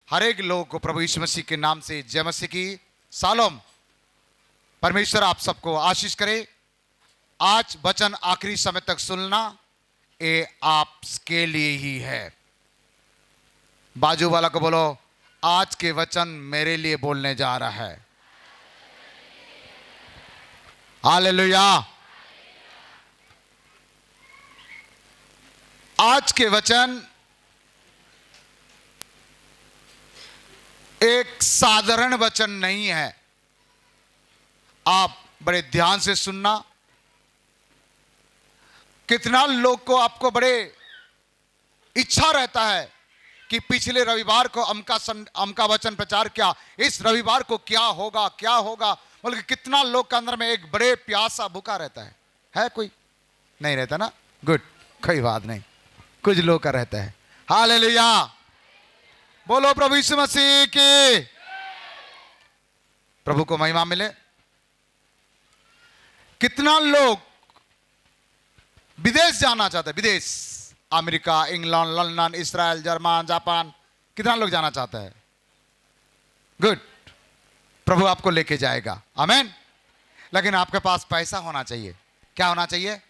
हर एक लोगों को प्रभु यीशु मसीह के नाम से जय मसीह की सालोम। परमेश्वर आप सबको आशीष करे। आज वचन आखिरी समय तक सुनना ये आपके लिए ही है। बाजू वाला को बोलो, आज के वचन मेरे लिए बोलने जा रहा है। हालेलुया। आज के वचन एक साधारण वचन नहीं है। आप बड़े ध्यान से सुनना। कितना लोग को आपको बड़े इच्छा रहता है कि पिछले रविवार को अमका वचन प्रचार किया, इस रविवार को क्या होगा क्या होगा। बल्कि कितना लोग के अंदर में एक बड़े प्यासा भूखा रहता है कोई नहीं रहता ना? गुड, कोई बात नहीं, कुछ लोग का रहता है। हालेलुया, बोलो प्रभु यीशु मसीह की। प्रभु को महिमा मिले। कितना लोग विदेश जाना चाहते हैं, विदेश, अमेरिका, इंग्लैंड, लंदन, इस्राएल, जर्मन, जापान, कितना लोग जाना चाहते हैं? गुड, प्रभु आपको लेके जाएगा, आमेन। लेकिन आपके पास पैसा होना चाहिए। क्या होना चाहिए?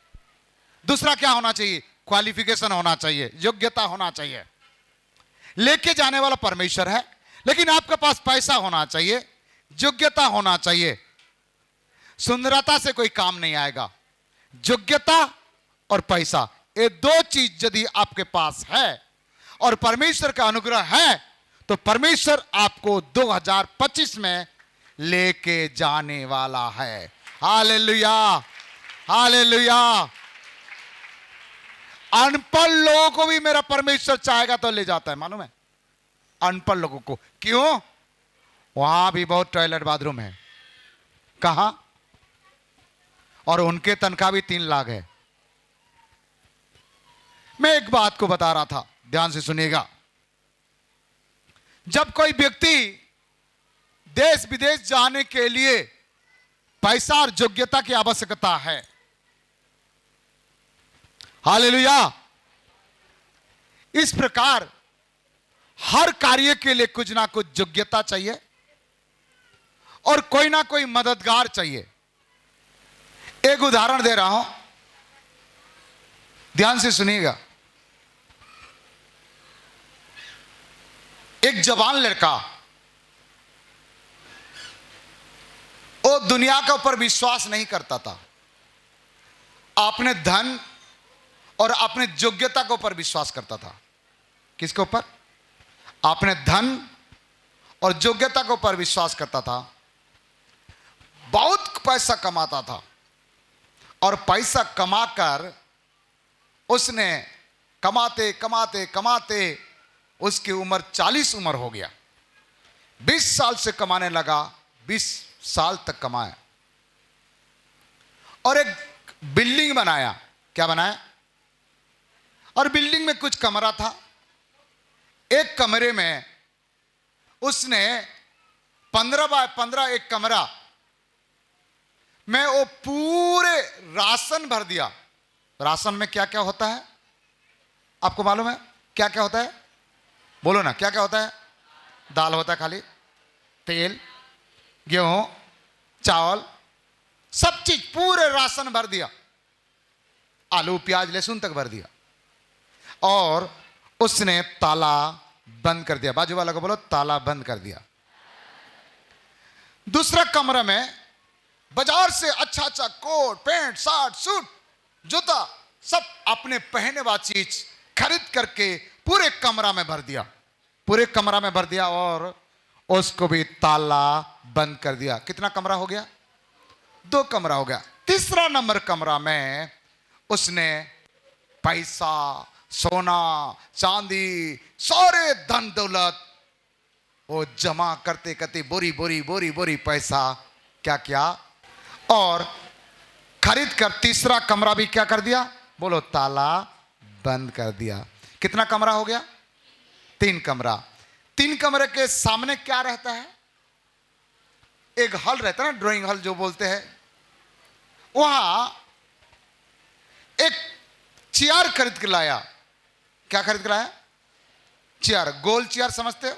दूसरा क्या होना चाहिए? क्वालिफिकेशन होना चाहिए, योग्यता होना चाहिए। लेके जाने वाला परमेश्वर है, लेकिन आपके पास पैसा होना चाहिए, योग्यता होना चाहिए। सुंदरता से कोई काम नहीं आएगा। योग्यता और पैसा, ये दो चीज यदि आपके पास है और परमेश्वर का अनुग्रह है तो परमेश्वर आपको 2025 में लेके जाने वाला है। Hallelujah, hallelujah. अनपढ़ लोगों को भी मेरा परमेश्वर चाहेगा तो ले जाता है, मालूम है? अनपढ़ लोगों को। क्यों? वहां भी बहुत टॉयलेट बाथरूम है। कहां? और उनके तनख्वाह भी 3 लाख है। मैं एक बात को बता रहा था, ध्यान से सुनिएगा। जब कोई व्यक्ति देश विदेश जाने के लिए पैसा और योग्यता की आवश्यकता है, हालेलुया, इस प्रकार हर कार्य के लिए कुछ ना कुछ योग्यता चाहिए और कोई ना कोई मददगार चाहिए। एक उदाहरण दे रहा हूं, ध्यान से सुनिएगा। एक जवान लड़का, वो दुनिया के ऊपर विश्वास नहीं करता था, अपने धन और अपने योग्यता के ऊपर विश्वास करता था। किसके ऊपर? अपने धन और योग्यता के ऊपर विश्वास करता था। बहुत पैसा कमाता था और पैसा कमाकर उसने कमाते कमाते कमाते उसकी उम्र 40 उम्र हो गया। 20 साल से कमाने लगा, 20 साल तक कमाया और एक बिल्डिंग बनाया। क्या बनाया? और बिल्डिंग में कुछ कमरा था। एक कमरे में उसने 15 बाय 15 एक कमरा में वो पूरे राशन भर दिया। राशन में क्या क्या होता है आपको मालूम है? क्या क्या होता है? बोलो ना, क्या क्या होता है? दाल होता है खाली, तेल, गेहूं, चावल, सब चीज पूरे राशन भर दिया। आलू, प्याज, लहसुन तक भर दिया और उसने ताला बंद कर दिया। बाजू वाला को बोलो, ताला बंद कर दिया। दूसरा कमरा में बाजार से अच्छा अच्छा कोट, पैंट, शर्ट, सूट, जूता, सब अपने पहने वाली चीज खरीद करके पूरे कमरा में भर दिया। पूरे कमरा में भर दिया और उसको भी ताला बंद कर दिया। कितना कमरा हो गया? 2 कमरा हो गया। तीसरा नंबर कमरा में उसने पैसा, सोना, चांदी, सारे धन दौलत वो जमा करते करते बोरी बोरी बोरी बोरी पैसा क्या क्या और खरीद कर तीसरा कमरा भी क्या कर दिया? बोलो, ताला बंद कर दिया। कितना कमरा हो गया? 3 कमरा। 3 कमरे के सामने क्या रहता है? एक हॉल रहता है ना, ड्राइंग हॉल जो बोलते हैं। वहां एक चेयर खरीद के लाया। क्या खरीद के लाया? चेयर, गोल चेयर समझते हो?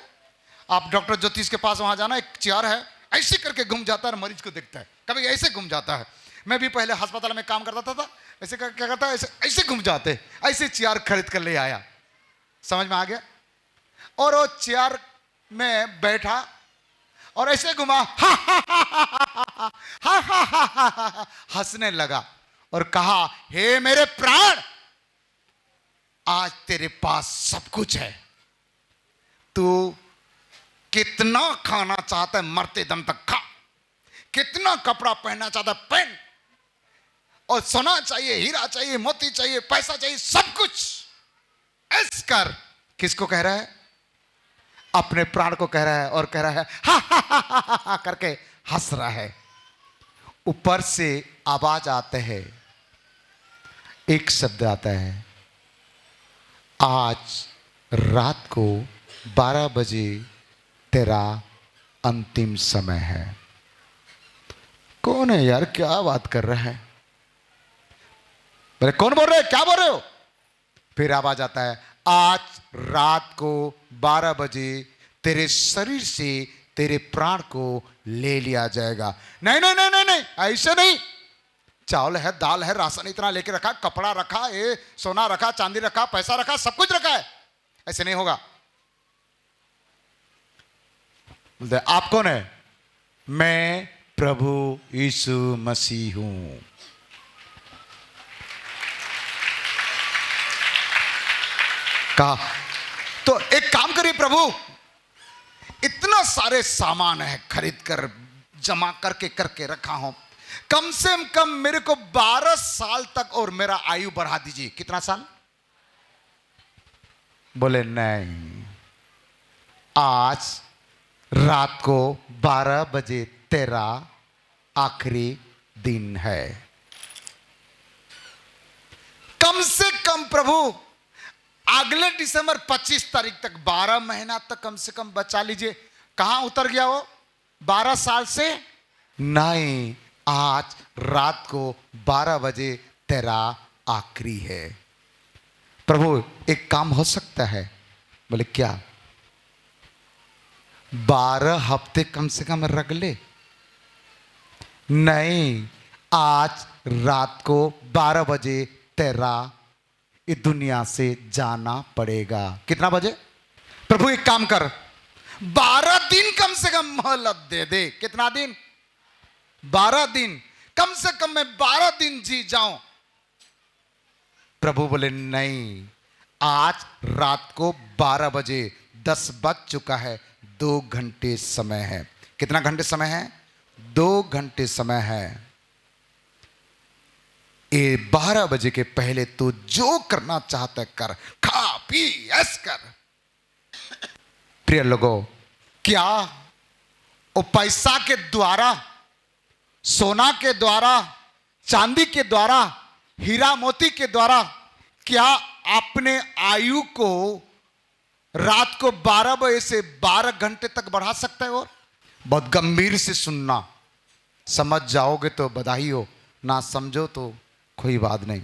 आप डॉक्टर ज्योतिष के पास वहां जाना, एक चेयर है, ऐसे करके घूम जाता है, मरीज को देखता है, कभी ऐसे घूम जाता है। मैं भी पहले अस्पताल में काम करता था, ऐसे क्या करता है, ऐसे ऐसे घूम जाते, ऐसे चेयर खरीद कर ले आया। समझ में आ गया? और वो चेयर में बैठा और ऐसे घुमा, हंसने लगा और कहा, हे मेरे प्राण, आज तेरे पास सब कुछ है, तू कितना खाना चाहता है मरते दम तक खा, कितना कपड़ा पहनना चाहता है पहन, और सोना चाहिए, हीरा चाहिए, मोती चाहिए, पैसा चाहिए, सब कुछ ऐस कर। किसको कह रहा है? अपने प्राण को कह रहा है, और कह रहा है हा हा हा हा हा हा करके हंस रहा है। ऊपर से आवाज आते है, एक शब्द आता है, आज रात को 12 बजे तेरा अंतिम समय है। कौन है यार, क्या बात कर रहा है? बोले कौन बोल रहे, क्या बोल रहे हो? फिर आवाज आता है, आज रात को 12 बजे तेरे शरीर से तेरे प्राण को ले लिया जाएगा। नहीं नहीं नहीं नहीं नहीं, ऐसे नहीं। चावल है, दाल है, राशन इतना लेके रखा, कपड़ा रखा, ये सोना रखा, चांदी रखा, पैसा रखा, सब कुछ रखा है, ऐसे नहीं होगा। बोलते आप कौन है? मैं प्रभु यीशु मसीह हूं। कहा तो एक काम करिए प्रभु, इतना सारे सामान है, खरीद कर जमा करके रखा हूं, कम से कम मेरे को 12 साल तक और मेरा आयु बढ़ा दीजिए। कितना साल? बोले नहीं, आज रात को 12 बजे तेरा आखिरी दिन है। कम से कम प्रभु अगले दिसंबर 25 तारीख तक 12 महीना तक कम से कम बचा लीजिए। कहां उतर गया वो 12 साल से? नहीं, आज रात को 12 बजे तेरा आखिरी है। प्रभु एक काम हो सकता है? बोले क्या? 12 हफ्ते कम से कम रख ले। नहीं, आज रात को 12 बजे तेरा इस दुनिया से जाना पड़ेगा। कितना बजे? प्रभु एक काम कर, 12 दिन कम से कम मोहलत दे दे। कितना दिन? 12 दिन, कम से कम मैं 12 दिन जी जाऊं। प्रभु बोले नहीं, आज रात को 12 बजे 10 बज चुका है, 2 घंटे समय है। कितना घंटे समय है? 2 घंटे समय है। ये 12 बजे के पहले तू जो करना चाहता है कर, खा पी ऐस कर। प्रिय लोगों, क्या वो पैसा के द्वारा, सोना के द्वारा, चांदी के द्वारा, हीरा मोती के द्वारा क्या अपने आयु को रात को 12 बजे से 12 घंटे तक बढ़ा सकता है? और बहुत गंभीर से सुनना, समझ जाओगे तो बधाई हो, ना समझो तो कोई बात नहीं।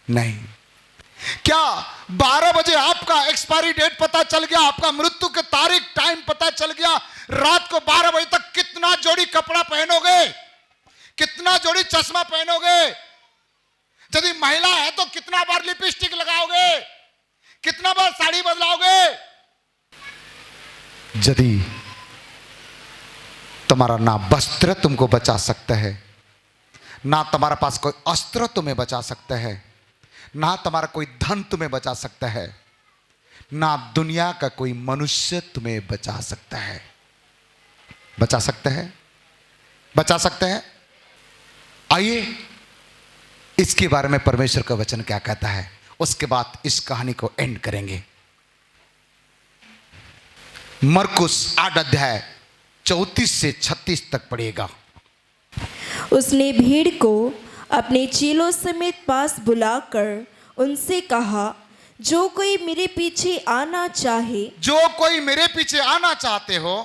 नहीं, क्या 12 बजे आपका एक्सपायरी डेट पता चल गया, आपका मृत्यु के तारीख टाइम पता चल गया, रात को 12 बजे तक कितना जोड़ी कपड़ा पहनोगे, कितना जोड़ी चश्मा पहनोगे, यदि महिला है तो कितना बार लिपस्टिक लगाओगे, कितना बार साड़ी बदलाओगे? यदि तुम्हारा ना वस्त्र तुमको बचा सकता है, ना तुम्हारा पास कोई अस्त्र तुम्हें बचा सकता है, ना तुम्हारा कोई धन तुम्हें बचा सकता है, ना दुनिया का कोई मनुष्य तुम्हें बचा सकता है। बचा सकता है? बचा सकता है? आइए इसके बारे में परमेश्वर का वचन क्या कहता है, उसके बाद इस कहानी को एंड करेंगे। मरकुस 8 अध्याय 34 से 36 तक पढ़िएगा। उसने भीड़ को अपने चेलों समेत पास बुलाकर उनसे कहा, जो कोई मेरे पीछे आना चाहे, जो कोई मेरे पीछे आना चाहते हो,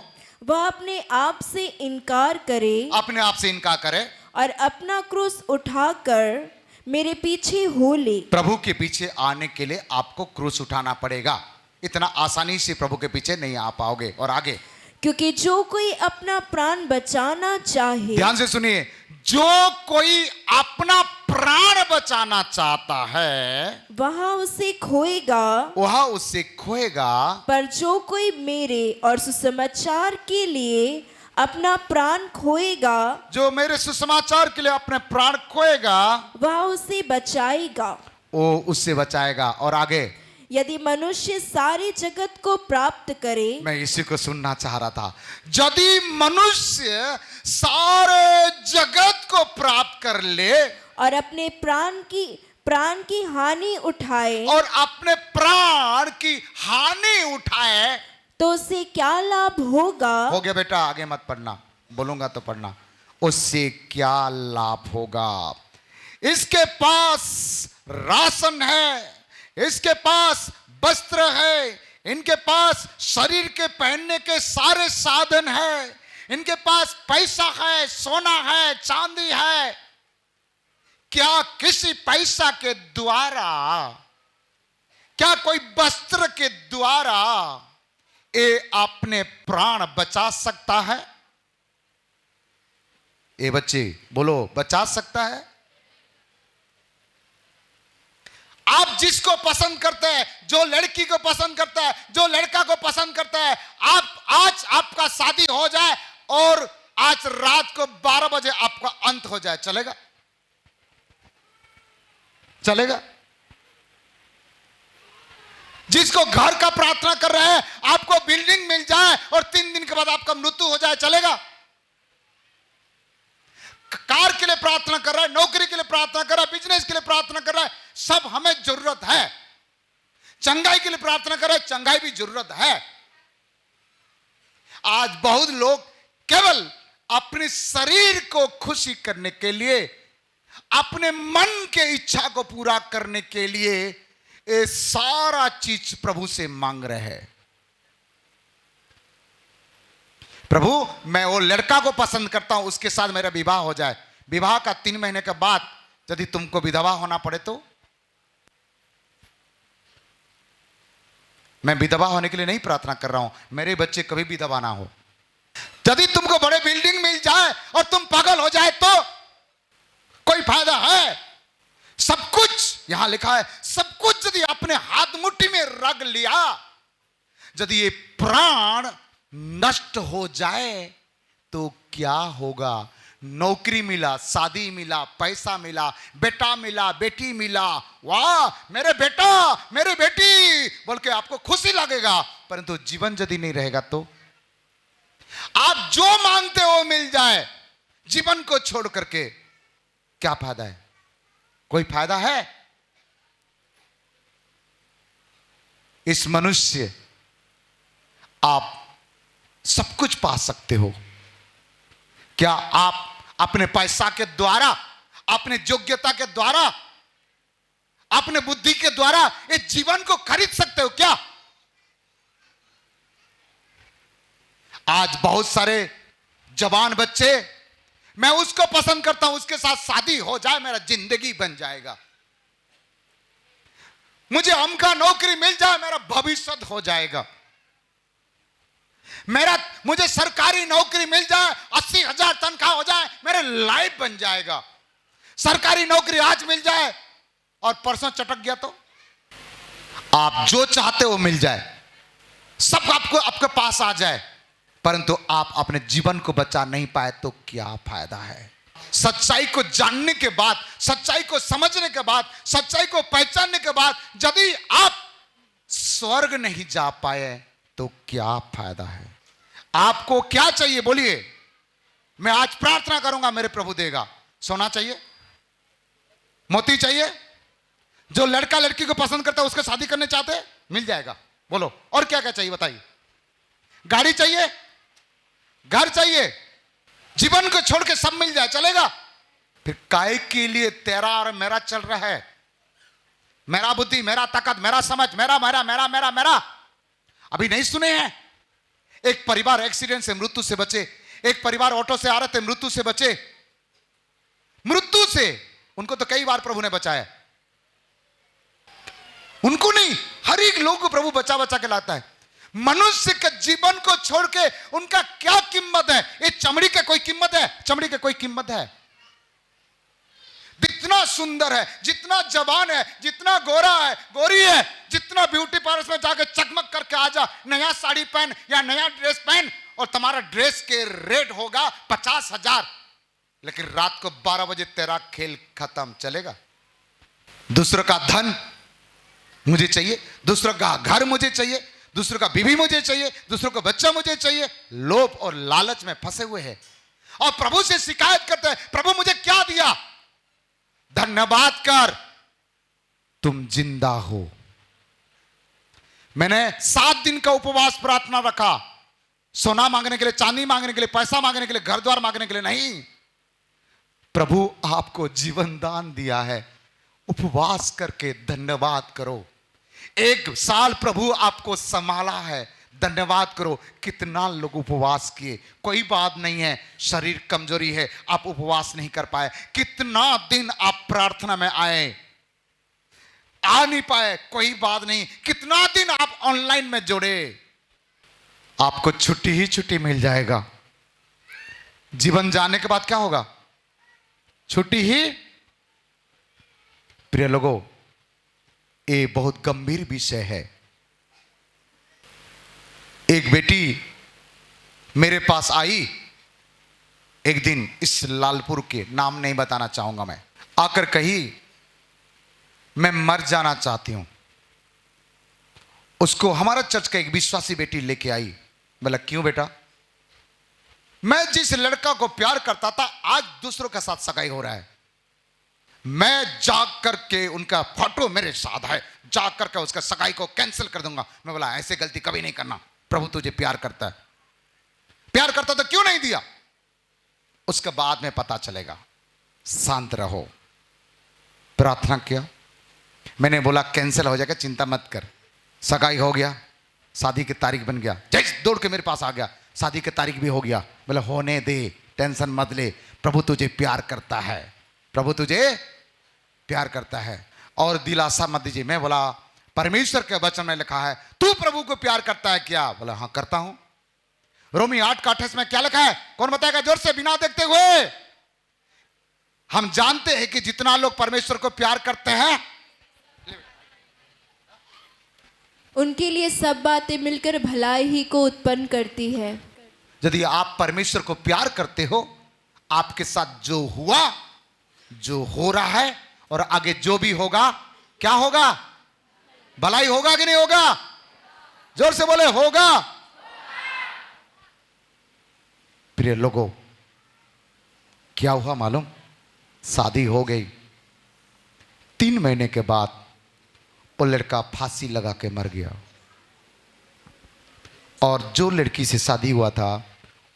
वह अपने आप से इनकार करे, अपने आप से इनकार करे और अपना क्रूस उठाकर मेरे पीछे हो ले। प्रभु के पीछे आने के लिए आपको क्रूस उठाना पड़ेगा। इतना आसानी से प्रभु के पीछे नहीं आ पाओगे। और आगे, क्योंकि जो कोई अपना प्राण बचाना चाहे, ध्यान से सुनिए, जो कोई अपना प्राण बचाना चाहता है वह उसे खोएगा, वह उससे खोएगा। पर जो कोई मेरे और सुसमाचार के लिए अपना प्राण खोएगा, जो मेरे सुसमाचार के लिए अपने प्राण खोएगा, वह उसे बचाएगा। वो उससे बचाएगा। और आगे, यदि मनुष्य सारे जगत को प्राप्त करे, मैं इसी को सुनना चाह रहा था, यदि मनुष्य सारे जगत को प्राप्त कर ले और अपने प्राण की हानि उठाए, और अपने प्राण की हानि उठाए, तो उसे क्या लाभ होगा? हो गया बेटा, आगे मत पढ़ना, बोलूंगा तो पढ़ना। उससे क्या लाभ होगा? इसके पास राशन है, इसके पास वस्त्र है, इनके पास शरीर के पहनने के सारे साधन है, इनके पास पैसा है, सोना है, चांदी है। क्या किसी पैसा के द्वारा, क्या कोई वस्त्र के द्वारा ये अपने प्राण बचा सकता है? ये बच्चे बोलो, बचा सकता है? आप जिसको पसंद करते हैं, जो लड़की को पसंद करता है, जो लड़का को पसंद करता है, आज आपका शादी हो जाए और आज रात को 12 बजे आपका अंत हो जाए, चलेगा? चलेगा? जिसको घर का प्रार्थना कर रहे हैं, आपको बिल्डिंग मिल जाए और 3 दिन के बाद आपका मृत्यु हो जाए, चलेगा? कार के लिए प्रार्थना कर रहा है, नौकरी के लिए प्रार्थना कर रहा है, बिजनेस के लिए प्रार्थना कर रहा है, सब हमें जरूरत है। चंगाई के लिए प्रार्थना कर रहा है, चंगाई भी जरूरत है। आज बहुत लोग केवल अपने शरीर को खुशी करने के लिए, अपने मन के इच्छा को पूरा करने के लिए ये सारा चीज प्रभु से मांग रहे हैं। प्रभु, मैं वो लड़का को पसंद करता हूं, उसके साथ मेरा विवाह हो जाए। विवाह का 3 महीने के बाद यदि तुमको विधवा होना पड़े तो? मैं विधवा होने के लिए नहीं प्रार्थना कर रहा हूं, मेरे बच्चे कभी विधवा ना हो। यदि तुमको बड़े बिल्डिंग मिल जाए और तुम पागल हो जाए तो कोई फायदा है? सब कुछ यहां लिखा है, सब कुछ यदि अपने हाथ मुट्ठी में रख लिया, यदि ये प्राण नष्ट हो जाए तो क्या होगा? नौकरी मिला, शादी मिला, पैसा मिला, बेटा मिला, बेटी मिला, वाह मेरे बेटा, मेरे बेटी बोल के आपको खुशी लगेगा, परंतु जीवन यदि नहीं रहेगा तो? आप जो मांगते हो मिल जाए, जीवन को छोड़ करके क्या फायदा है? कोई फायदा है? इस मनुष्य आप सब कुछ पा सकते हो। क्या आप अपने पैसा के द्वारा, अपने योग्यता के द्वारा, अपने बुद्धि के द्वारा इस जीवन को खरीद सकते हो क्या? आज बहुत सारे जवान बच्चे, मैं उसको पसंद करता हूं, उसके साथ शादी हो जाए, मेरा जिंदगी बन जाएगा, मुझे अमका नौकरी मिल जाए, मेरा भविष्य हो जाएगा, मुझे सरकारी नौकरी मिल जाए, 80,000 तनख्वाह हो जाए, मेरे लाइफ बन जाएगा। सरकारी नौकरी आज मिल जाए और परसों चटक गया तो? आप जो चाहते हो मिल जाए, सब आपके पास आ जाए, परंतु आप अपने जीवन को बचा नहीं पाए तो क्या फायदा है? सच्चाई को जानने के बाद, सच्चाई को समझने के बाद, सच्चाई को पहचानने के बाद यदि आप स्वर्ग नहीं जा पाए तो क्या फायदा है? आपको क्या चाहिए बोलिए? मैं आज प्रार्थना करूंगा, मेरे प्रभु देगा। सोना चाहिए? मोती चाहिए? जो लड़का लड़की को पसंद करता है उसके शादी करने चाहते हैं, मिल जाएगा। बोलो, और क्या क्या चाहिए बताइए? गाड़ी चाहिए? घर चाहिए? जीवन को छोड़ के सब मिल जाए, चलेगा? फिर काय के लिए तेरा और मेरा चल रहा है? मेरा बुद्धि, मेरा ताकत, मेरा समझ, मेरा मेरा मेरा मेरा मेरा। अभी नहीं सुने हैं? एक परिवार एक्सीडेंट से मृत्यु से बचे, एक परिवार ऑटो से आ रहे थे, मृत्यु से बचे। मृत्यु से उनको तो कई बार प्रभु ने बचाया। उनको नहीं, हर एक लोग को प्रभु बचा बचा के लाता है। मनुष्य के जीवन को छोड़ के उनका क्या कीमत है? ये चमड़ी का कोई कीमत है? चमड़ी का कोई कीमत है? जितना सुंदर है, जितना जवान है, जितना गोरा है, गोरी है, जितना ब्यूटी पार्लर में जाके चकमक करके आ जा, नया साड़ी पहन या नया ड्रेस पहन, और तुम्हारा ड्रेस के रेट होगा 50,000, लेकिन रात को 12 बजे तेरा खेल खत्म। चलेगा? दूसरों का धन मुझे चाहिए, दूसरों का घर मुझे चाहिए, दूसरों का बीवी मुझे चाहिए, दूसरों का बच्चा मुझे चाहिए। लोभ और लालच में फंसे हुए हैं और प्रभु से शिकायत करते हैं, प्रभु मुझे क्या दिया? धन्यवाद कर, तुम जिंदा हो। मैंने 7 दिन का उपवास प्रार्थना रखा, सोना मांगने के लिए, चांदी मांगने के लिए, पैसा मांगने के लिए, घर द्वार मांगने के लिए नहीं। प्रभु आपको जीवन दान दिया है, उपवास करके धन्यवाद करो। 1 साल प्रभु आपको संभाला है, धन्यवाद करो। कितना लोग उपवास किए, कोई बात नहीं है, शरीर कमजोरी है, आप उपवास नहीं कर पाए। कितना दिन आप प्रार्थना में आए, आ नहीं पाए, कोई बात नहीं। कितना दिन आप ऑनलाइन में जुड़े, आपको छुट्टी ही छुट्टी मिल जाएगा। जीवन जाने के बाद क्या होगा? छुट्टी ही। प्रिय लोगों, ये बहुत गंभीर विषय है। एक बेटी मेरे पास आई एक दिन, इस लालपुर के, नाम नहीं बताना चाहूंगा मैं, आकर कही मैं मर जाना चाहती हूं। उसको हमारा चर्च का एक विश्वासी बेटी लेके आई। बोला क्यों बेटा? मैं जिस लड़का को प्यार करता था आज दूसरों के साथ सगाई हो रहा है, मैं जाग करके, उनका फोटो मेरे साथ है, जाग करके उसका सगाई को कैंसिल कर दूंगा। मैं बोला ऐसे गलती कभी नहीं करना, प्रभु तुझे प्यार करता है। प्यार करता तो क्यों नहीं दिया? उसके बाद में पता चलेगा। शांत रहो। प्रार्थना किया, मैंने बोला कैंसिल हो जाएगा, चिंता मत कर। सगाई हो गया, शादी की तारीख बन गया, जैसे दौड़ के मेरे पास आ गया, शादी की तारीख भी हो गया। बोला होने दे, टेंशन मत ले, प्रभु तुझे प्यार करता है, प्रभु तुझे प्यार करता है, और दिलासा मत दीजिए। मैं बोला परमेश्वर के वचन में लिखा है तू प्रभु को प्यार करता है क्या? बोला हाँ करता हूं। रोमी 8:28 में क्या लिखा है? कौन बताएगा जोर से, बिना देखते हुए? हम जानते हैं कि जितना लोग परमेश्वर को प्यार करते हैं उनके लिए सब बातें मिलकर भलाई ही को उत्पन्न करती है। यदि आप परमेश्वर को प्यार करते हो, आपके साथ जो हुआ, जो हो रहा है और आगे जो भी होगा, क्या होगा? भलाई होगा कि नहीं होगा? जोर से बोले होगा। प्रिय लोगों, क्या हुआ मालूम? शादी हो गई, 3 महीने के बाद वो लड़का फांसी लगा के मर गया, और जो लड़की से शादी हुआ था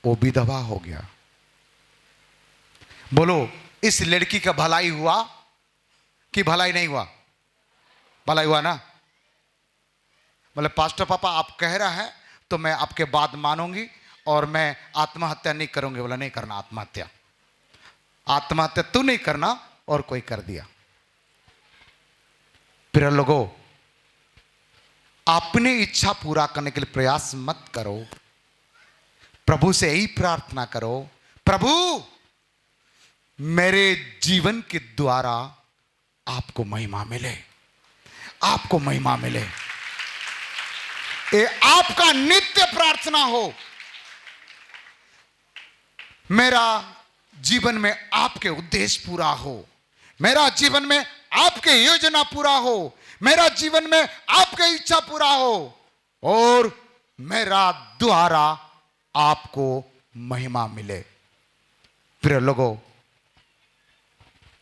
वो विधवा हो गया। बोलो इस लड़की का भलाई हुआ कि भलाई नहीं हुआ? भलाई हुआ ना? बोले पास्टर पापा आप कह रहा है तो मैं आपके बात मानूंगी और मैं आत्महत्या नहीं करूंगी। बोला नहीं करना आत्महत्या, आत्महत्या तू नहीं करना और कोई कर दिया। प्रिय लोगों, अपनी इच्छा पूरा करने के लिए प्रयास मत करो, प्रभु से यही प्रार्थना करो, प्रभु मेरे जीवन के द्वारा आपको महिमा मिले, आपको महिमा मिले। ये आपका नित्य प्रार्थना हो, मेरा जीवन में आपके उद्देश्य पूरा हो, मेरा जीवन में आपके योजना पूरा हो, मेरा जीवन में आपकी इच्छा पूरा हो, और मेरा द्वारा आपको महिमा मिले। प्रिय लोगों,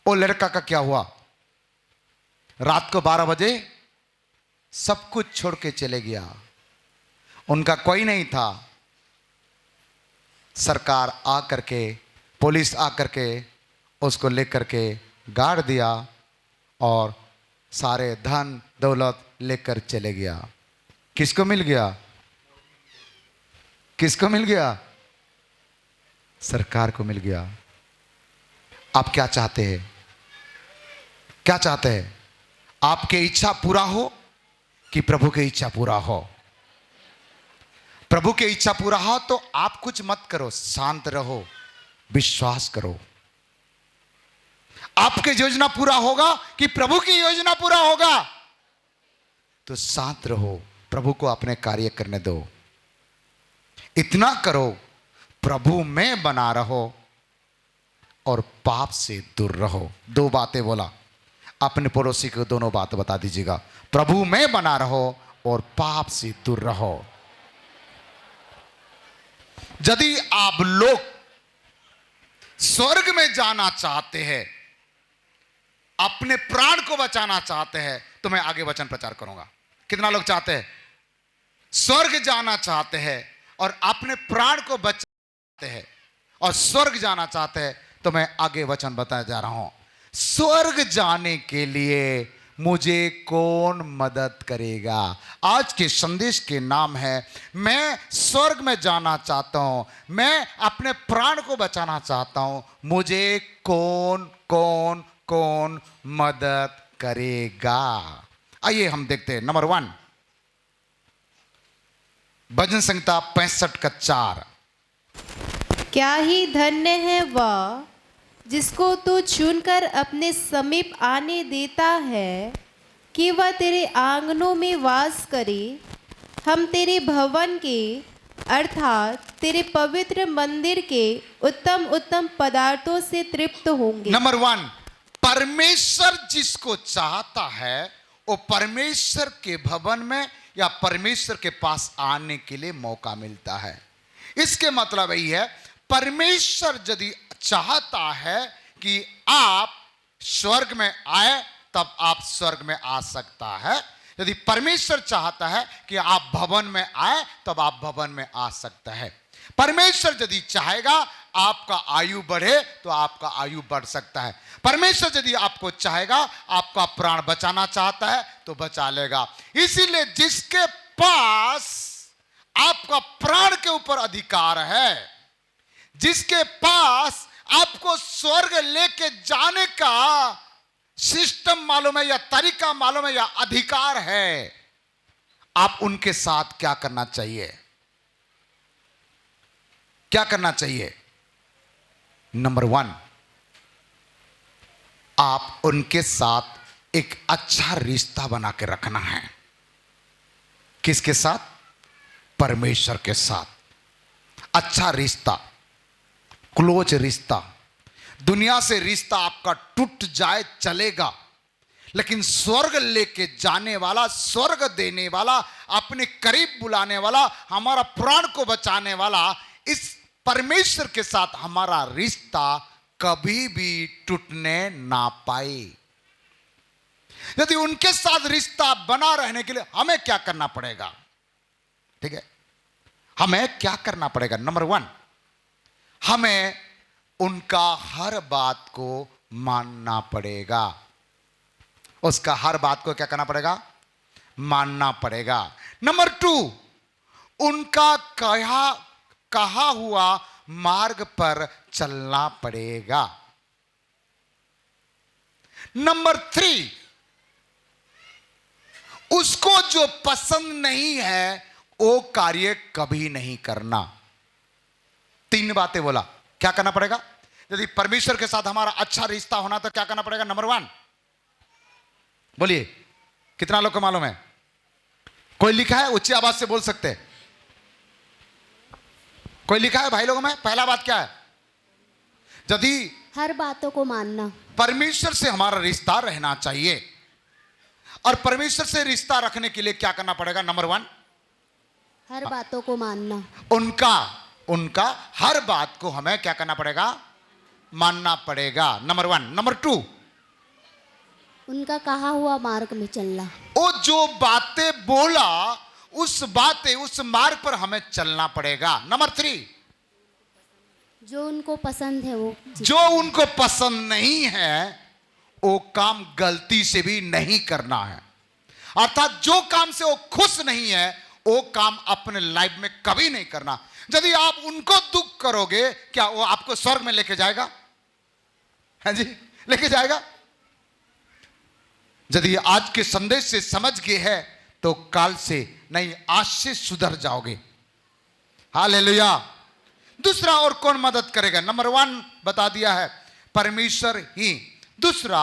वो लड़का का क्या हुआ? रात को 12 बजे सब कुछ छोड़ के चले गया। उनका कोई नहीं था। सरकार आ करके, पुलिस आ करके उसको लेकर के गाड़ दिया और सारे धन दौलत लेकर चले गया। किसको मिल गया? किसको मिल गया? सरकार को मिल गया। आप क्या चाहते हैं? क्या चाहते हैं? आपकी इच्छा पूरा हो कि प्रभु की इच्छा पूरा हो। प्रभु की इच्छा पूरा हो तो आप कुछ मत करो, शांत रहो, विश्वास करो। आपकी योजना पूरा होगा कि प्रभु की योजना पूरा होगा, तो शांत रहो, प्रभु को अपने कार्य करने दो। इतना करो, प्रभु में बना रहो और पाप से दूर रहो। दो बातें बोला, अपने पड़ोसी को दोनों बात बता दीजिएगा। प्रभु में बना रहो और पाप से दूर रहो। यदि आप लोग स्वर्ग में जाना चाहते हैं, अपने प्राण को बचाना चाहते हैं, तो मैं आगे वचन प्रचार करूंगा। कितना लोग चाहते हैं? स्वर्ग जाना चाहते हैं और अपने प्राण को बचाते हैं और स्वर्ग जाना चाहते हैं, तो मैं आगे वचन बताया जा रहा हूं। स्वर्ग जाने के लिए मुझे कौन मदद करेगा? आज के संदेश के नाम है, मैं स्वर्ग में जाना चाहता हूं, मैं अपने प्राण को बचाना चाहता हूं, मुझे कौन कौन कौन मदद करेगा? आइए हम देखते हैं। नंबर 1, भजन संहिता 65:4। क्या ही धन्य है वह जिसको तू चुनकर अपने समीप आने देता है, कि वह तेरे आंगनों में वास करे। हम तेरे भवन के अर्थात तेरे पवित्र मंदिर के उत्तम उत्तम पदार्थों से तृप्त होंगे। नंबर 1, परमेश्वर जिसको चाहता है वो परमेश्वर के भवन में या परमेश्वर के पास आने के लिए मौका मिलता है। इसके मतलब यही है, परमेश्वर यदि चाहता है कि आप स्वर्ग में आए, तब आप स्वर्ग में आ सकता है। यदि परमेश्वर चाहता है कि आप भवन में आए, तब आप भवन में आ सकता है। परमेश्वर यदि चाहेगा आपका आयु बढ़े, तो आपका आयु बढ़ सकता है। परमेश्वर यदि आपको चाहेगा, आपका प्राण बचाना चाहता है, तो बचा लेगा। इसीलिए जिसके पास आपका प्राण के ऊपर अधिकार है, जिसके पास आपको स्वर्ग लेके जाने का सिस्टम मालूम है या तरीका मालूम है या अधिकार है, आप उनके साथ क्या करना चाहिए? क्या करना चाहिए? नंबर 1, आप उनके साथ एक अच्छा रिश्ता बना के रखना है। किसके साथ? परमेश्वर के साथ। अच्छा रिश्ता, क्लोज रिश्ता। दुनिया से रिश्ता आपका टूट जाए चलेगा, लेकिन स्वर्ग लेके जाने वाला, स्वर्ग देने वाला, अपने करीब बुलाने वाला, हमारा प्राण को बचाने वाला, इस परमेश्वर के साथ हमारा रिश्ता कभी भी टूटने ना पाए। यदि उनके साथ रिश्ता बना रहने के लिए हमें क्या करना पड़ेगा? ठीक है, हमें क्या करना पड़ेगा? नंबर 1, हमें उनका हर बात को मानना पड़ेगा। उसका हर बात को क्या करना पड़ेगा? मानना पड़ेगा। नंबर 2, उनका कहा हुआ मार्ग पर चलना पड़ेगा। नंबर 3, उसको जो पसंद नहीं है वो कार्य कभी नहीं करना। 3 बातें बोला। क्या करना पड़ेगा? यदि परमेश्वर के साथ हमारा अच्छा रिश्ता होना तो क्या करना पड़ेगा? नंबर 1, बोलिए, कितना लोग को मालूम है? कोई लिखा है? ऊंची आवाज से बोल सकते हैं। कोई लिखा है भाई लोगों में? पहला बात क्या है? यदि हर बातों को मानना, परमेश्वर से हमारा रिश्ता रहना चाहिए। और परमेश्वर से रिश्ता रखने के लिए क्या करना पड़ेगा? नंबर 1, हर बातों को मानना। उनका हर बात को हमें क्या करना पड़ेगा? मानना पड़ेगा। नंबर 1। नंबर 2, उनका कहा हुआ मार्ग में चलना। वो जो बातें बोला उस मार्ग पर हमें चलना पड़ेगा। नंबर 3, जो उनको पसंद है वो, जो उनको पसंद नहीं है वो काम गलती से भी नहीं करना है। अर्थात जो काम से वो खुश नहीं है वो काम अपने लाइफ में कभी नहीं करना। यदि आप उनको दुख करोगे, क्या वो आपको स्वर्ग में लेके जाएगा? है जी, लेके जाएगा? यदि आज के संदेश से समझ गए हैं तो काल से नहीं, आज से सुधर जाओगे। हालेलुया। दूसरा और कौन मदद करेगा? नंबर 1 बता दिया है, परमेश्वर ही। दूसरा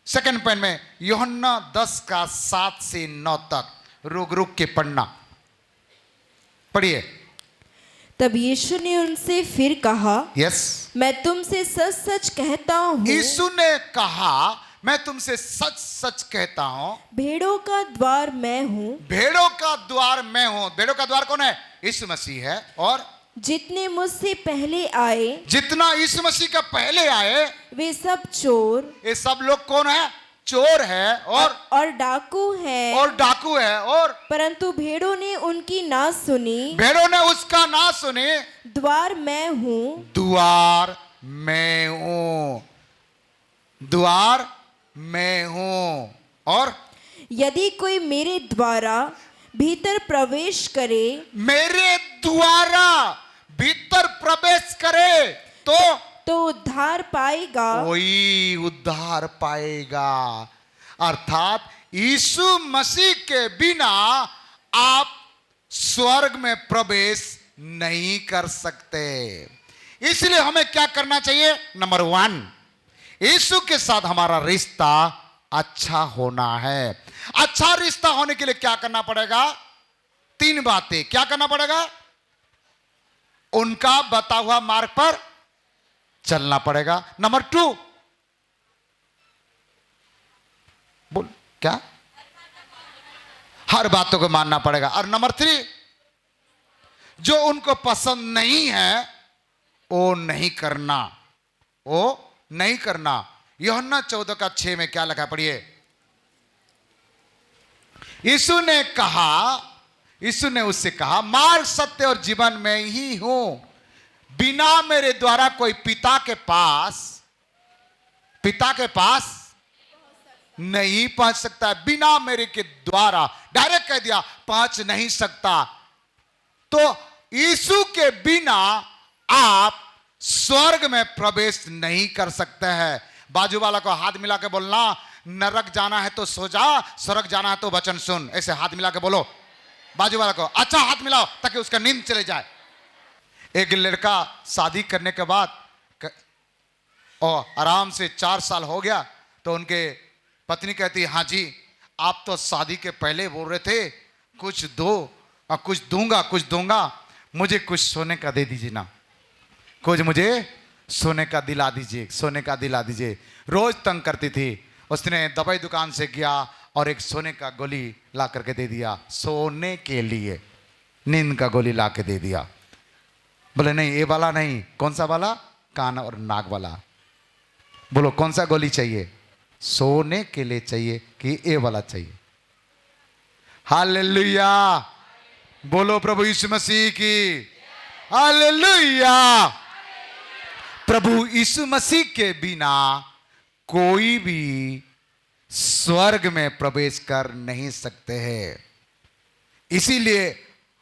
सेकंड पॉइंट में यूहन्ना 10 का 7 से 9 तक रुक रुक के पढ़ना, पढ़िए। तब यीशु ने उनसे फिर कहा, यस, मैं तुमसे सच सच कहता हूँ, यीशु ने कहा, मैं तुमसे सच सच कहता हूं, भेड़ों का द्वार मैं हूँ। भेड़ों का द्वार मैं हूं। भेड़ों का द्वार कौन है? यीशु मसीह है। और जितने मुझसे पहले आए, जितना यीशु मसीह का पहले आए, वे सब चोर ये सब लोग कौन है? चोर है और डाकू हैं, और डाकू है। और परंतु भेड़ों ने उनकी ना सुनी। भेड़ों ने उसका ना सुने। द्वार मैं हूँ, द्वार मैं हूं, द्वार मैं हूं। और यदि कोई मेरे द्वारा भीतर प्रवेश करे, मेरे द्वारा भीतर प्रवेश करे तो उद्धार पाएगा, कोई उद्धार पाएगा। अर्थात यीशु मसीह के बिना आप स्वर्ग में प्रवेश नहीं कर सकते। इसलिए हमें क्या करना चाहिए? नंबर 1, यीशु के साथ हमारा रिश्ता अच्छा होना है। अच्छा रिश्ता होने के लिए क्या करना पड़ेगा? 3 बातें। क्या करना पड़ेगा? उनका बता हुआ मार्ग पर चलना पड़ेगा। नंबर 2, बोल क्या? हर बातों को मानना पड़ेगा। और नंबर 3, जो उनको पसंद नहीं है वो नहीं करना, वो नहीं करना। यूहन्ना 14 का 6 में क्या लिखा? पढ़िए। यीशु ने कहा, यीशु ने उससे कहा, मार्ग, सत्य और जीवन में ही हूं। बिना मेरे द्वारा कोई पिता के पास नहीं पहुंच सकता। बिना मेरे के द्वारा, डायरेक्ट कह दिया, पहुंच नहीं सकता। तो यीशु के बिना आप स्वर्ग में प्रवेश नहीं कर सकते हैं। बाजू वाला को हाथ मिला के बोलना, नरक जाना है तो सो जा, स्वर्ग जाना है तो वचन सुन। ऐसे हाथ मिला के बोलो बाजू वाला को। अच्छा हाथ मिलाओ ताकि उसका नींद चले जाए। एक लड़का शादी करने के बाद और आराम से 4 साल हो गया तो उनके पत्नी कहती, हाँ जी, आप तो शादी के पहले बोल रहे थे कुछ दो और कुछ दूंगा, मुझे कुछ सोने का दे दीजिए ना, कुछ मुझे सोने का दिला दीजिए। रोज तंग करती थी। उसने दवाई दुकान से गया और एक सोने का गोली ला करके दे दिया, सोने के लिए नींद का गोली ला के दे दिया। बोले नहीं, ये वाला नहीं। कौन सा वाला? कान और नाक वाला। बोलो कौन सा गोली चाहिए? सोने के लिए चाहिए कि ये वाला चाहिए? हालेलुया। बोलो प्रभु यीशु मसीह की हालेलुया। प्रभु यीशु मसीह के बिना कोई भी स्वर्ग में प्रवेश कर नहीं सकते हैं। इसीलिए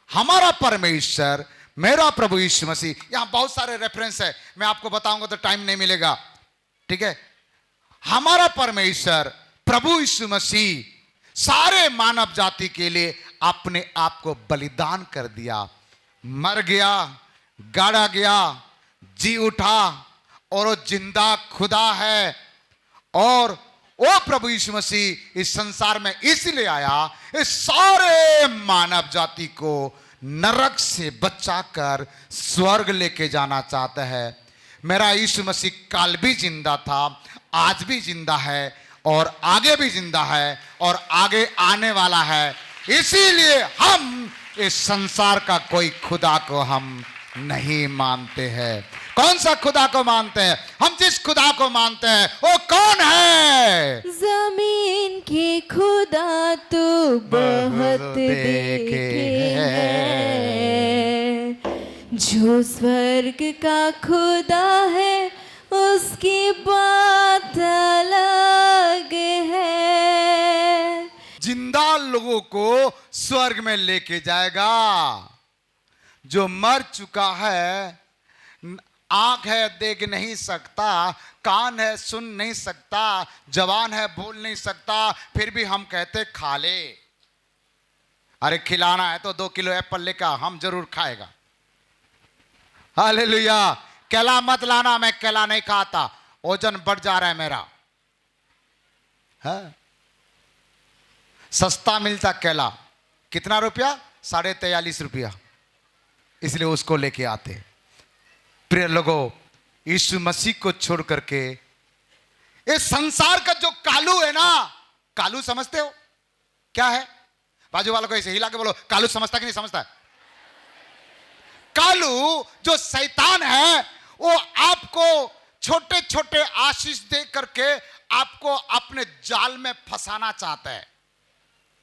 हमारा परमेश्वर, मेरा प्रभु यीशु मसीह, यहां बहुत सारे रेफरेंस है, मैं आपको बताऊंगा तो टाइम नहीं मिलेगा, ठीक है। हमारा परमेश्वर प्रभु यीशु मसीह सारे मानव जाति के लिए अपने आप को बलिदान कर दिया, मर गया, गाड़ा गया, जी उठा और वो जिंदा खुदा है। और वो प्रभु यीशु मसीह इस संसार में इसलिए आया, इस सारे मानव जाति को नरक से बचाकर स्वर्ग लेके जाना चाहता है। मेरा यीशु मसीह काल भी जिंदा था, आज भी जिंदा है और आगे भी जिंदा है और आगे आने वाला है। इसीलिए हम इस संसार का कोई खुदा को हम नहीं मानते हैं। कौन सा खुदा को मानते हैं? हम जिस खुदा को मानते हैं वो कौन है? जमीन के खुदा तो बहुत देखे हैं, जो स्वर्ग का खुदा है उसकी बात अलग है। जिंदा लोगों को स्वर्ग में लेके जाएगा। जो मर चुका है, आंख है देख नहीं सकता, कान है सुन नहीं सकता, जवान है बोल नहीं सकता, फिर भी हम कहते खा ले, अरे खिलाना है तो 2 किलो एप्पल लेकर हम जरूर खाएगा। हालेलुया। केला मत लाना, मैं केला नहीं खाता, वजन बढ़ जा रहा है मेरा। है सस्ता मिलता केला, कितना रुपया? 43.5 रुपया, इसलिए उसको लेके आते। प्रिय लोगों, यीशु मसीह को छोड़ करके इस संसार का जो कालू है ना, कालू समझते हो क्या है? बाजू वालों को ऐसे हिला के बोलो, कालू समझता कि नहीं समझता? कालू जो शैतान है, वो आपको छोटे छोटे आशीष दे करके आपको अपने जाल में फंसाना चाहता है।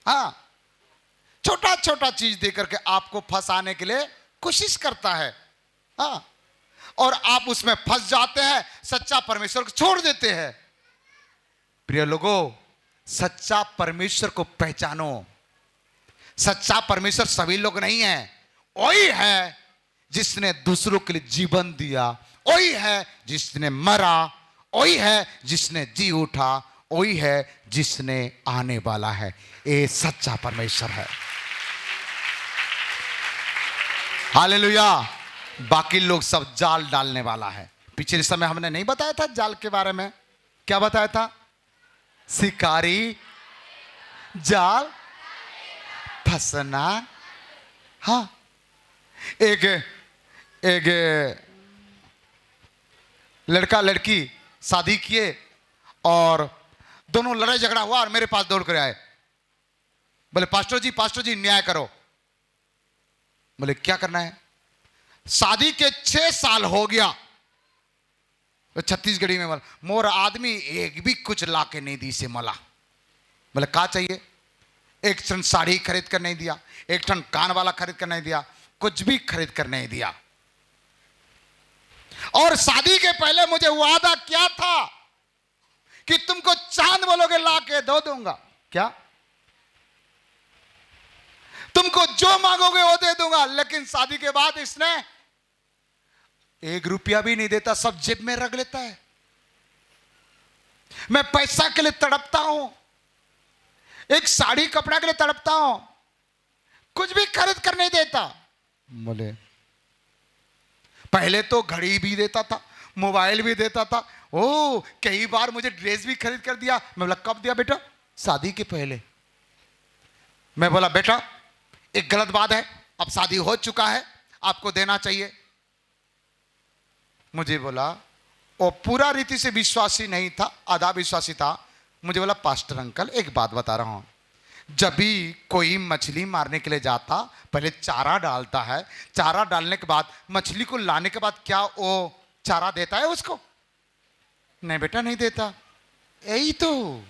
हाँ, छोटा छोटा चीज दे करके आपको फंसाने के लिए कोशिश करता है। हाँ, और आप उसमें फंस जाते हैं, सच्चा परमेश्वर को छोड़ देते हैं। प्रिय लोगों, सच्चा परमेश्वर को पहचानो। सच्चा परमेश्वर सभी लोग नहीं है, वही है जिसने दूसरों के लिए जीवन दिया, वही है जिसने मरा, वही है जिसने जी उठा, वही है जिसने आने वाला है। ये सच्चा परमेश्वर है। हालेलुया। बाकी लोग सब जाल डालने वाला है। पिछले समय हमने नहीं बताया था जाल के बारे में? क्या बताया था? शिकारी जाल फंसना। हाँ, एक लड़का लड़की शादी किए और दोनों लड़ाई झगड़ा हुआ और मेरे पास दौड़ कर आए। बोले पास्टर जी न्याय करो। बोले क्या करना है? शादी के 6 साल हो गया, तो छत्तीसगढ़ी में बोला, मोर आदमी एक भी कुछ ला के नहीं दी से मला। बोले कहा चाहिए? एक ठन साड़ी खरीद कर नहीं दिया, एक ठन कान वाला खरीद कर नहीं दिया, कुछ भी खरीद कर नहीं दिया। और शादी के पहले मुझे वादा किया था कि तुमको चांद बोलोगे ला के दो दूंगा। क्या? तुमको जो मांगोगे वो दे दूंगा। लेकिन शादी के बाद इसने 1 रुपया भी नहीं देता, सब जेब में रख लेता है। मैं पैसा के लिए तड़पता हूं, एक साड़ी कपड़ा के लिए तड़पता हूं, कुछ भी खरीद कर नहीं देता। बोले पहले तो घड़ी भी देता था, मोबाइल भी देता था, ओ कई बार मुझे ड्रेस भी खरीद कर दिया। मैं बोला कब दिया बेटा? शादी के पहले। मैं बोला बेटा एक गलत बात है, अब शादी हो चुका है, आपको देना चाहिए। मुझे बोला वो पूरा रीति से विश्वासी नहीं था, आधा विश्वासी था। मुझे बोला पास्टर अंकल एक बात बता रहा हूं, जब भी कोई मछली मारने के लिए जाता पहले चारा डालता है, चारा डालने के बाद मछली को लाने के बाद क्या वो चारा देता है उसको? नहीं बेटा नहीं देता। यही तो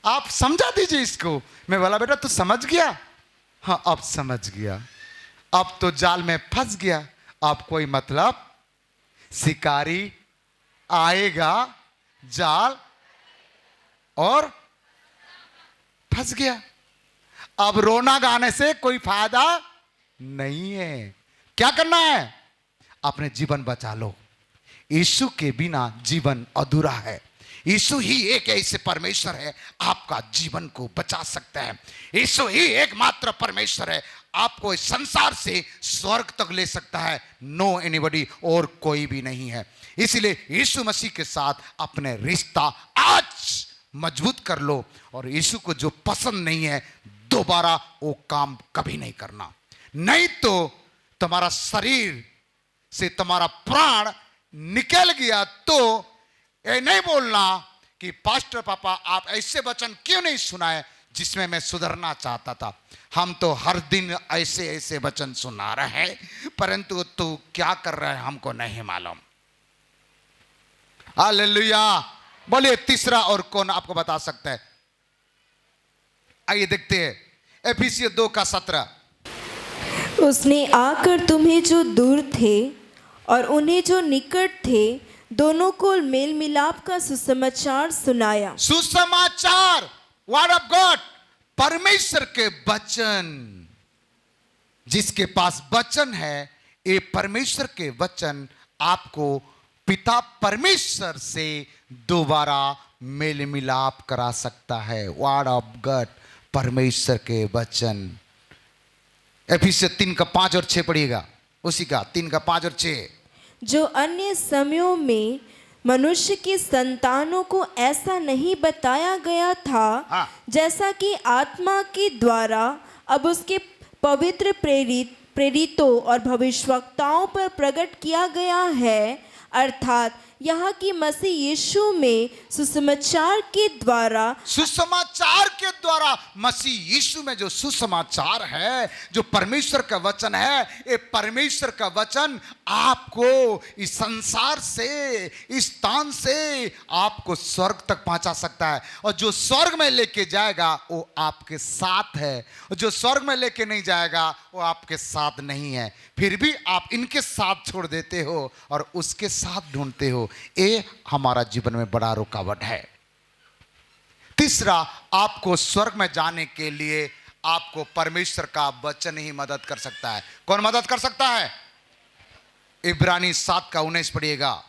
आप समझा दीजिए इसको। मैं बोला बेटा तू समझ गया? हाँ अब समझ गया, अब तो जाल में फंस गया। अब कोई मतलब शिकारी आएगा, जाल और फंस गया। अब रोना गाने से कोई फायदा नहीं है। क्या करना है? अपने जीवन बचा लो। यीशु के बिना जीवन अधूरा है। यीशु ही एक ऐसे परमेश्वर है आपका जीवन को बचा सकता है। यीशु ही एकमात्र परमेश्वर है आपको इस संसार से स्वर्ग तक ले सकता है। नो एनीबॉडी, और कोई भी नहीं है। इसलिए यीशु मसीह के साथ अपने रिश्ता आज मजबूत कर लो, और यीशु को जो पसंद नहीं है दोबारा वो काम कभी नहीं करना। नहीं तो तुम्हारा शरीर से तुम्हारा प्राण निकल गया तो ये नहीं बोलना कि पास्टर पापा आप ऐसे वचन क्यों नहीं सुनाए जिसमें मैं सुधरना चाहता था। हम तो हर दिन ऐसे ऐसे वचन सुना रहे हैं, परंतु तू क्या कर रहा है हमको नहीं मालूम। हालेलुया। बोलिए तीसरा और कौन आपको बता सकता है? आइए देखते हैं एफिसियों 2:17। उसने आकर तुम्हें जो दूर थे और उन्हें जो निकट थे दोनों को मेल मिलाप का सुसमाचार सुनाया। सुसमाचार, वर्ड ऑफ गॉड, परमेश्वर के वचन। जिसके पास वचन है, ये परमेश्वर के वचन आपको पिता परमेश्वर से दोबारा मेल मिलाप करा सकता है। वर्ड ऑफ गॉड, परमेश्वर के वचन। एफिसियंस 3:5 और 6 पढ़िएगा, उसी का 3:5 और 6। जो अन्य समयों में मनुष्य की संतानों को ऐसा नहीं बताया गया था, हाँ। जैसा कि आत्मा के द्वारा अब उसके पवित्र प्रेरितों और भविष्यवक्ताओं पर प्रकट किया गया है, अर्थात यहाँ की मसीह यीशु में सुसमाचार के द्वारा, सुसमाचार के द्वारा मसीह यीशु में जो सुसमाचार है, जो परमेश्वर का वचन है, ये परमेश्वर का वचन आपको इस संसार से, इस स्थान से आपको स्वर्ग तक पहुंचा सकता है। और जो स्वर्ग में लेके जाएगा वो आपके साथ है, और जो स्वर्ग में लेके नहीं जाएगा वो आपके साथ नहीं है। फिर भी आप इनके साथ छोड़ देते हो और उसके साथ ढूंढते हो। ये हमारा जीवन में बड़ा रुकावट है। तीसरा, आपको स्वर्ग में जाने के लिए आपको परमेश्वर का वचन ही मदद कर सकता है। कौन मदद कर सकता है? इब्रानी 7:19 पढ़िएगा,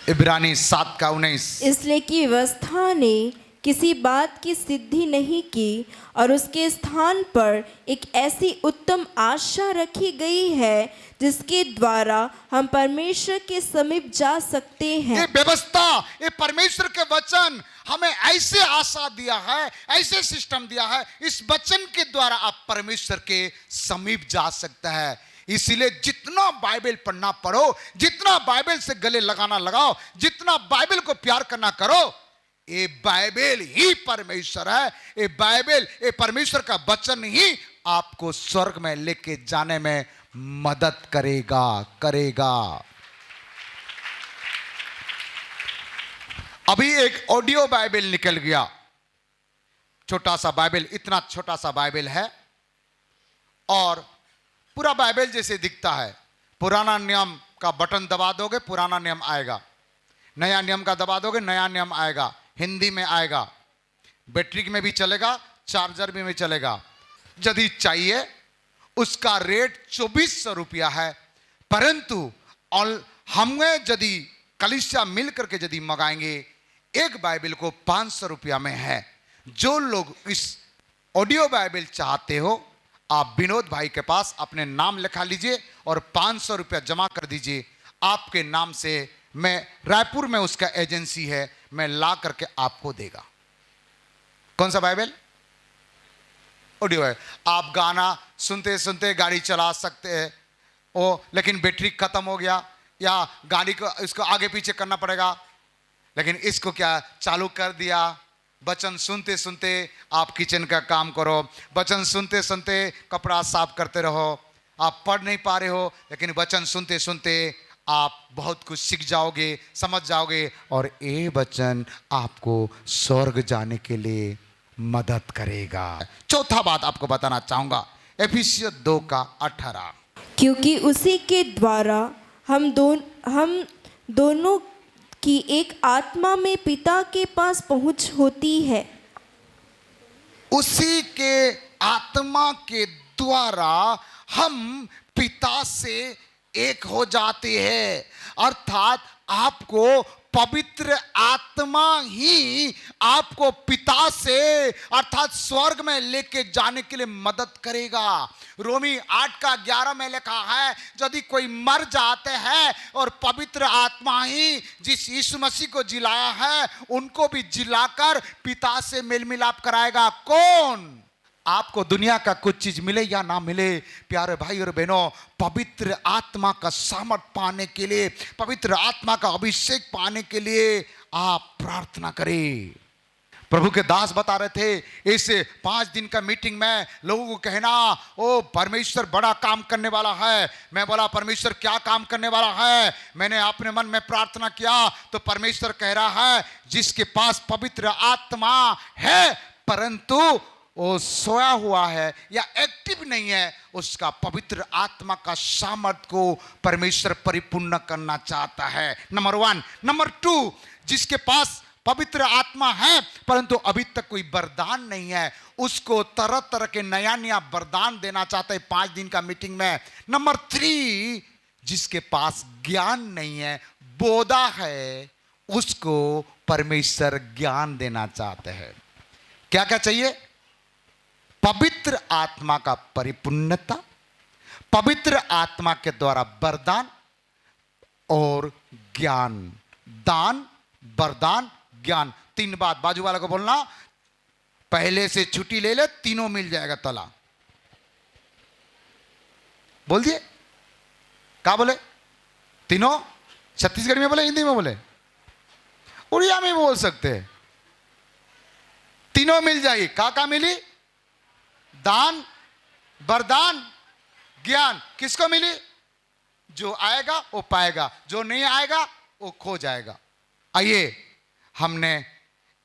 इब्रानी 7:19। इसलिए कि व्यवस्था ने किसी बात की सिद्धि नहीं की और उसके स्थान पर एक ऐसी उत्तम आशा रखी गई है जिसके द्वारा हम परमेश्वर के समीप जा सकते हैं। ये व्यवस्था, ये परमेश्वर के वचन हमें ऐसे आशा दिया है, ऐसे सिस्टम दिया है, इस वचन के द्वारा आप परमेश्वर के समीप जा सकते हैं। इसीलिए जितना बाइबल पढ़ना पढ़ो, जितना बाइबल से गले लगाना लगाओ, जितना बाइबल को प्यार करना करो, ये बाइबल ही परमेश्वर है। ये बाइबल, ये परमेश्वर का वचन ही आपको स्वर्ग में लेके जाने में मदद करेगा। अभी एक ऑडियो बाइबल निकल गया, छोटा सा बाइबल, इतना छोटा सा बाइबल है और पूरा बाइबल जैसे दिखता है। पुराना नियम का बटन दबा दोगे पुराना नियम आएगा, नया नियम का दबा दोगे नया नियम आएगा, हिंदी में आएगा, बैटरी में भी चलेगा, चार्जर में भी चलेगा। यदि चाहिए उसका रेट 2400 रुपया है, परंतु हमें यदि कलीसिया मिल करके यदि मंगाएंगे एक बाइबल को 500 रुपया में है। जो लोग इस ऑडियो बाइबल चाहते हो, आप विनोद भाई के पास अपने नाम लिखा लीजिए और 500 रुपया जमा कर दीजिए। आपके नाम से मैं रायपुर में उसका एजेंसी है, मैं ला करके आपको देगा। कौन सा बाइबल? ऑडियो है। आप गाना सुनते सुनते गाड़ी चला सकते हैं, लेकिन बैटरी खत्म हो गया या गाड़ी को इसको आगे पीछे करना पड़ेगा, लेकिन इसको क्या चालू कर दिया, वचन सुनते सुनते आप किचन का काम करो, वचन सुनते सुनते कपड़ा साफ करते रहो। आप पढ़ नहीं पा रहे हो, लेकिन वचन सुनते सुनते आप बहुत कुछ सीख जाओगे, समझ जाओगे और ये वचन आपको स्वर्ग जाने के लिए मदद करेगा। चौथा बात आपको बताना चाहूंगा, एफिसियंस 2:18। क्योंकि उसी के द्वारा हम दोनों की एक आत्मा में पिता के पास पहुंच होती है। उसी के आत्मा के द्वारा हम पिता से एक हो जाते हैं, अर्थात आपको पवित्र आत्मा ही आपको पिता से अर्थात स्वर्ग में लेके जाने के लिए मदद करेगा। रोमी 8:11 में लिखा है, यदि कोई मर जाते हैं और पवित्र आत्मा ही जिस यीशु मसीह को जिलाया है उनको भी जिलाकर पिता से मेल मिलाप कराएगा। कौन? आपको दुनिया का कुछ चीज मिले या ना मिले, प्यारे भाई और बहनों, पवित्र आत्मा का सामर्थ पाने के लिए, पवित्र आत्मा का अभिषेक पाने के लिए आप प्रार्थना करें। प्रभु के दास बता रहे थे, इस 5 दिन का मीटिंग में लोगों को कहना, ओ परमेश्वर बड़ा काम करने वाला है। मैं बोला, परमेश्वर क्या काम करने वाला है? मैंने अपने मन में प्रार्थना किया तो परमेश्वर कह रहा है, जिसके पास पवित्र आत्मा है परंतु वो सोया हुआ है या एक्टिव नहीं है, उसका पवित्र आत्मा का सामर्थ को परमेश्वर परिपूर्ण करना चाहता है। नंबर 1। नंबर 2, जिसके पास पवित्र आत्मा है परंतु अभी तक कोई वरदान नहीं है, उसको तरह तरह के नया नया वरदान देना चाहता है 5 दिन का मीटिंग में। नंबर 3, जिसके पास ज्ञान नहीं है, बोधा है, उसको परमेश्वर ज्ञान देना चाहते हैं। क्या क्या चाहिए? पवित्र आत्मा का परिपूर्णता, पवित्र आत्मा के द्वारा वरदान और ज्ञान। दान, वरदान, ज्ञान, तीन बात। बाजू वाला को बोलना पहले से छुट्टी ले ले, तीनों मिल जाएगा तला। बोल दिए? क्या बोले? तीनों छत्तीसगढ़ी में बोले, हिंदी में बोले, उड़िया में बोल सकते हैं। तीनों मिल जाएगी। का मिली? दान, वरदान, ज्ञान। किसको मिली? जो आएगा वो पाएगा, जो नहीं आएगा वो खो जाएगा। आइए, हमने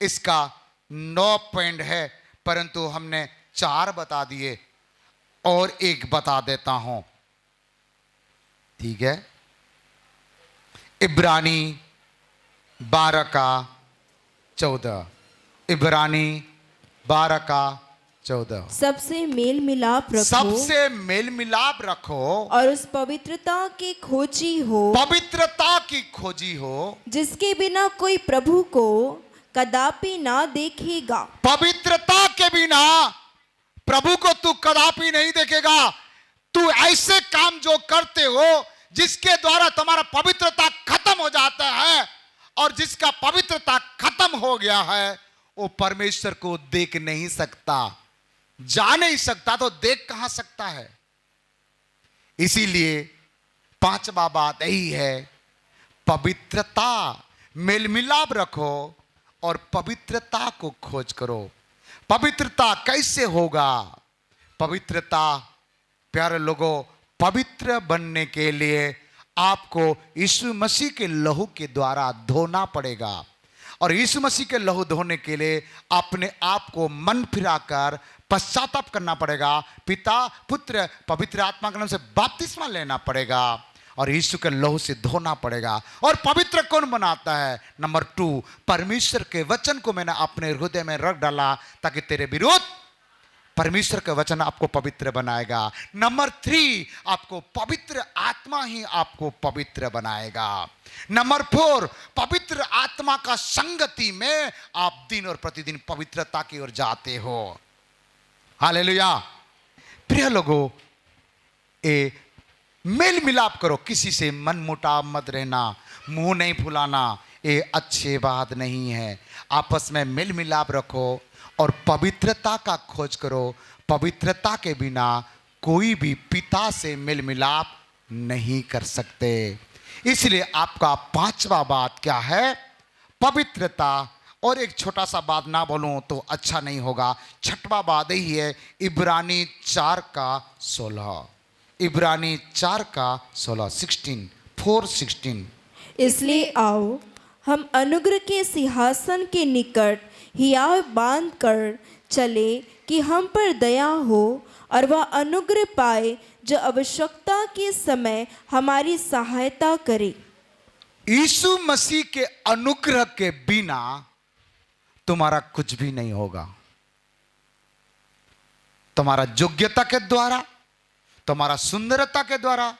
इसका 9 पॉइंट है, परंतु हमने 4 बता दिए और एक बता देता हूं, ठीक है? इब्रानी 12 का 14, इब्रानी 12 का 14। सबसे मेल मिलाप रखो, सबसे मेल मिलाप रखो और उस पवित्रता की खोजी हो, पवित्रता की खोजी हो, जिसके बिना कोई प्रभु को कदापि ना देखेगा। पवित्रता के बिना प्रभु को तू कदापि नहीं देखेगा। तू ऐसे काम जो करते हो जिसके द्वारा तुम्हारा पवित्रता खत्म हो जाता है, और जिसका पवित्रता खत्म हो गया है वो परमेश्वर को देख नहीं सकता, जा नहीं सकता, तो देख कहां सकता है? इसीलिए 5वां बात यही है, पवित्रता, मेल मिलाप रखो और पवित्रता को खोज करो। पवित्रता कैसे होगा? पवित्रता, प्यारे लोगों, पवित्र बनने के लिए आपको यीशु मसीह के लहू के द्वारा धोना पड़ेगा, और यीशु मसीह के लहू धोने के लिए अपने आप को मन फिराकर पश्चाताप करना पड़ेगा। पिता, पुत्र, पवित्र आत्मा के नाम से बपतिस्मा लेना पड़ेगा और यीशु के लहू से धोना पड़ेगा। और पवित्र कौन बनाता है? नंबर 2, परमेश्वर के वचन को मैंने अपने हृदय में रख डाला ताकि तेरे विरुद्ध परमेश्वर का वचन आपको पवित्र बनाएगा। नंबर 3, आपको पवित्र आत्मा ही आपको पवित्र बनाएगा। नंबर 4, पवित्र आत्मा का संगति में आप दिन और प्रतिदिन पवित्रता की ओर जाते हो। हालेलुया। प्रिय लोगों, मेल मिलाप करो, किसी से मन मुटाव मत रहना, मुंह नहीं फुलाना, ये अच्छी बात नहीं है। आपस में मेल मिलाप रखो और पवित्रता का खोज करो। पवित्रता के बिना कोई भी पिता से मेल मिलाप नहीं कर सकते। इसलिए आपका 5वां बात क्या है? पवित्रता। और एक छोटा सा बात ना बोलूं तो अच्छा नहीं होगा, 6वां बात यही है, इब्रानी 4 का 16, इब्रानी 4 का 16, 4:16। इसलिए आओ हम अनुग्रह के सिंहासन के निकट हियाव बांध कर चले कि हम पर दया हो और वह अनुग्रह पाए जो आवश्यकता के समय हमारी सहायता करे। यीशु मसीह के अनुग्रह के बिना तुम्हारा कुछ भी नहीं होगा। तुम्हारा योग्यता के द्वारा, तुम्हारा सुंदरता के द्वारा,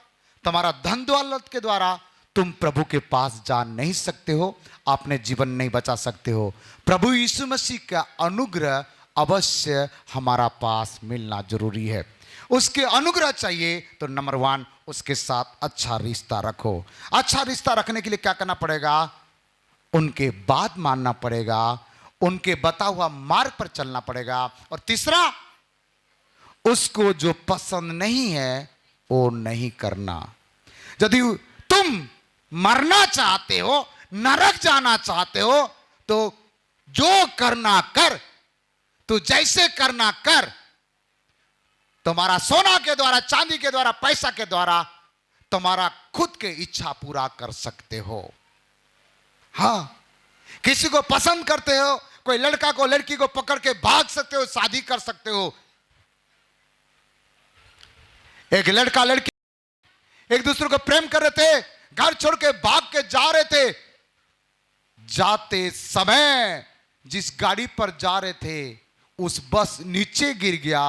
तुम्हारा धन दौलत के द्वारा तुम प्रभु के पास जा नहीं सकते हो, अपने जीवन नहीं बचा सकते हो। प्रभु यीशु मसीह का अनुग्रह अवश्य हमारा पास मिलना जरूरी है। उसके अनुग्रह चाहिए तो नंबर 1, उसके साथ अच्छा रिश्ता रखो। अच्छा रिश्ता रखने के लिए क्या करना पड़ेगा? उनके बात मानना पड़ेगा, उनके बता हुआ मार्ग पर चलना पड़ेगा। और तीसरा, उसको जो पसंद नहीं है वो नहीं करना। यदि तुम मरना चाहते हो, नरक जाना चाहते हो, तो जो करना कर, तू जैसे करना कर। तुम्हारा सोना के द्वारा, चांदी के द्वारा, पैसा के द्वारा तुम्हारा खुद के इच्छा पूरा कर सकते हो। हाँ, किसी को पसंद करते हो, कोई लड़का को लड़की को पकड़ के भाग सकते हो, शादी कर सकते हो। एक लड़का लड़की एक दूसरे को प्रेम कर रहे थे, घर छोड़ के भाग के जा रहे थे। जाते समय जिस गाड़ी पर जा रहे थे उस बस नीचे गिर गया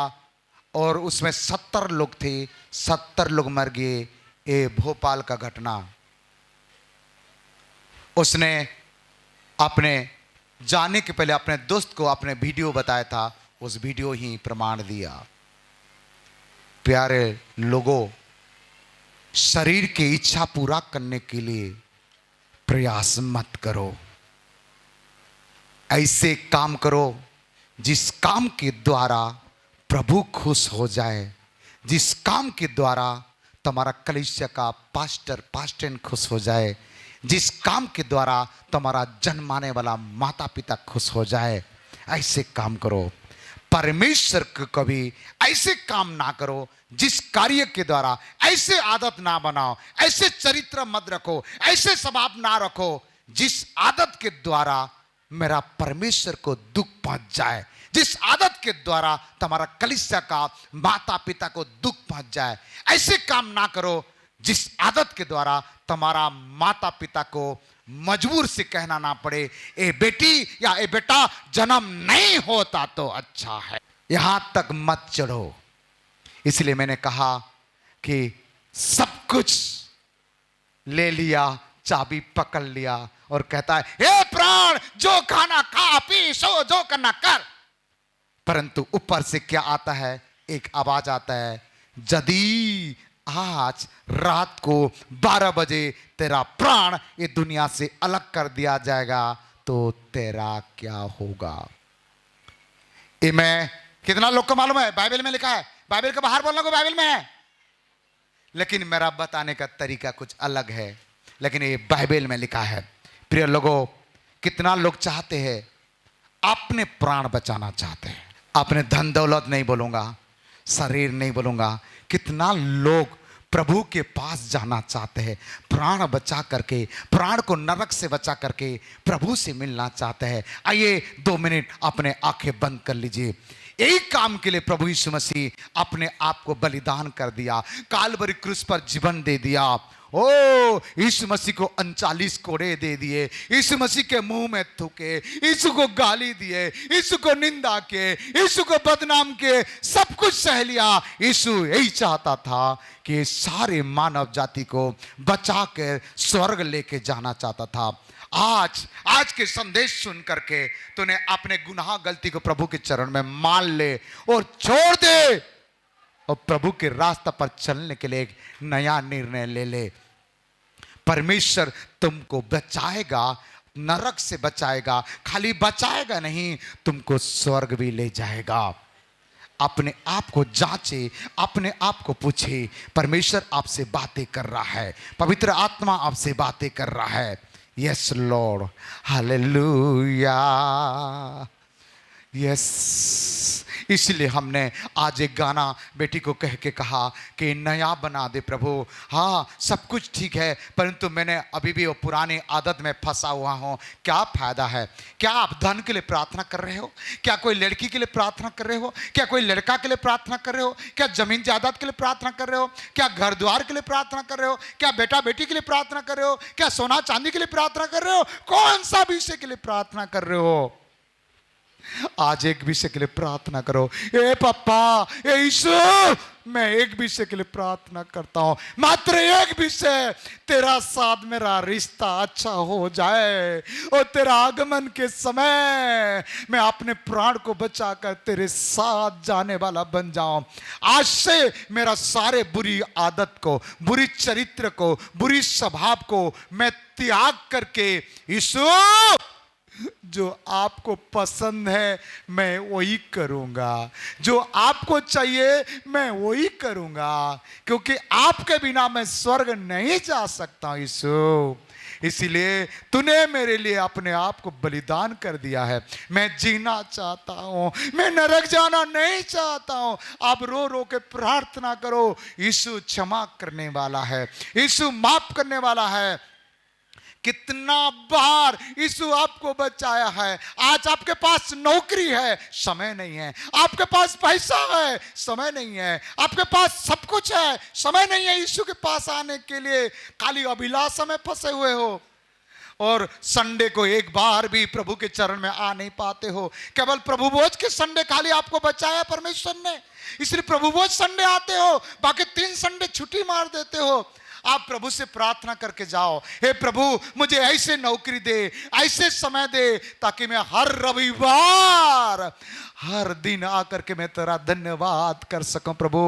और उसमें 70 लोग थे, 70 लोग मर गए। ये भोपाल का घटना। उसने अपने जाने के पहले अपने दोस्त को अपने वीडियो बताया था, उस वीडियो ही प्रमाण दिया। प्यारे लोगों, शरीर की इच्छा पूरा करने के लिए प्रयास मत करो। ऐसे काम करो जिस काम के द्वारा प्रभु खुश हो जाए, जिस काम के द्वारा तुम्हारा कलीसिया का पास्टर खुश हो जाए, जिस काम के द्वारा तुम्हारा जन्माने वाला माता पिता खुश हो जाए, ऐसे काम करो। परमेश्वर को कभी ऐसे काम ना करो जिस कार्य के द्वारा ऐसे आदत ना बनाओ, ऐसे चरित्र मत रखो, ऐसे स्वभाव ना रखो जिस आदत के द्वारा मेरा परमेश्वर को दुख पहुंच जाए, जिस आदत के द्वारा तुम्हारा कलीसिया का माता पिता को दुख पहुंच जाए। ऐसे काम ना करो जिस आदत के द्वारा तुम्हारा माता पिता को मजबूर से कहना ना पड़े, ए बेटी या ए बेटा जन्म नहीं होता तो अच्छा है। यहां तक मत चढ़ो। इसलिए मैंने कहा कि सब कुछ ले लिया, चाबी पकड़ लिया और कहता है, हे प्राण, जो खाना खा पी सो, जो करना कर। परंतु ऊपर से क्या आता है? एक आवाज आता है, यदि आज रात को 12 बजे तेरा प्राण ये दुनिया से अलग कर दिया जाएगा तो तेरा क्या होगा? ये मैं कितना लोग को मालूम है? बाइबल में लिखा है। बाइबल के बाहर बोलने को बाइबल में है, लेकिन मेरा बताने का तरीका कुछ अलग है, लेकिन ये बाइबल में लिखा है। प्रिय लोगों, कितना लोग चाहते हैं अपने प्राण बचाना चाहते हैं। अपने धन दौलत नहीं बोलूंगा, शरीर नहीं बोलूंगा, कितना लोग प्रभु के पास जाना चाहते हैं, प्राण बचा करके, प्राण को नरक से बचा करके प्रभु से मिलना चाहते हैं। आइए 2 मिनट अपने आंखें बंद कर लीजिए। यही काम के लिए प्रभु यीशु मसीह अपने आप को बलिदान कर दिया, कालवरी क्रूस पर जीवन दे दिया। ओ यीशु मसीह को 39 कोड़े दे दिए, यीशु मसीह के मुंह में थूके, यीशु को गाली दिए, यीशु को निंदा के, यीशु को बदनाम के, सब कुछ सह लिया। यीशु यही चाहता था कि सारे मानव जाति को बचा कर स्वर्ग लेके जाना चाहता था। आज के संदेश सुन करके तूने अपने गुनाह गलती को प्रभु के चरण में मान ले और छोड़ दे, और प्रभु के रास्ते पर चलने के लिए एक नया निर्णय ले ले। परमेश्वर तुमको बचाएगा, नरक से बचाएगा, खाली बचाएगा नहीं, तुमको स्वर्ग भी ले जाएगा। अपने आप को जांचे, अपने आप को पूछे। परमेश्वर आपसे बातें कर रहा है, पवित्र आत्मा आपसे बातें कर रहा है। Yes Lord, hallelujah, yes. इसलिए हमने आज एक गाना बेटी को कह के कहा कि नया बना दे प्रभु। हाँ, सब कुछ ठीक है, परंतु मैंने अभी भी वो पुरानी आदत में फंसा हुआ हूँ। क्या फायदा है? क्या आप धन के लिए प्रार्थना कर रहे हो? क्या कोई लड़की के लिए प्रार्थना कर रहे हो? क्या कोई लड़का के लिए प्रार्थना कर रहे हो? क्या जमीन जायदाद के लिए प्रार्थना कर रहे हो? क्या घर द्वार के लिए प्रार्थना कर रहे हो? क्या बेटा बेटी के लिए प्रार्थना कर रहे हो? क्या सोना चांदी के लिए प्रार्थना कर रहे हो? कौन सा विषय के लिए प्रार्थना कर रहे हो? आज एक विषय के लिए प्रार्थना करो। ए पापा, ए यीशु, मैं एक विषय के लिए प्रार्थना करता हूं, मात्र एक विषय, तेरा साथ मेरा रिश्ता अच्छा हो जाए और तेरा आगमन के समय मैं अपने प्राण को बचाकर तेरे साथ जाने वाला बन जाऊं। आज से मेरा सारे बुरी आदत को, बुरी चरित्र को, बुरी स्वभाव को मैं त्याग करके, यीशु जो आपको पसंद है मैं वही करूंगा, जो आपको चाहिए मैं वही करूंगा, क्योंकि आपके बिना मैं स्वर्ग नहीं जा सकता यीशु। इसीलिए तूने मेरे लिए अपने आप को बलिदान कर दिया है। मैं जीना चाहता हूं, मैं नरक जाना नहीं चाहता हूं। आप रो रो के प्रार्थना करो। यीशु क्षमा करने वाला है, यीशु माफ करने वाला है। कितना बार यीशु आपको बचाया है। आज आपके पास नौकरी है, समय नहीं है। आपके पास पैसा है, समय नहीं है। आपके पास सब कुछ है, समय नहीं है यीशु के पास आने के लिए। खाली अभिलाषा में फंसे हुए हो और संडे को एक बार भी प्रभु के चरण में आ नहीं पाते हो। केवल प्रभु भोज के संडे खाली आपको बचाया परमेश्वर ने, इसलिए प्रभु भोज संडे आते हो, बाकी 3 संडे छुट्टी मार देते हो। आप प्रभु से प्रार्थना करके जाओ, हे प्रभु मुझे ऐसे नौकरी दे, ऐसे समय दे, ताकि मैं हर रविवार हर दिन आकर के मैं तेरा धन्यवाद कर सकूं। प्रभु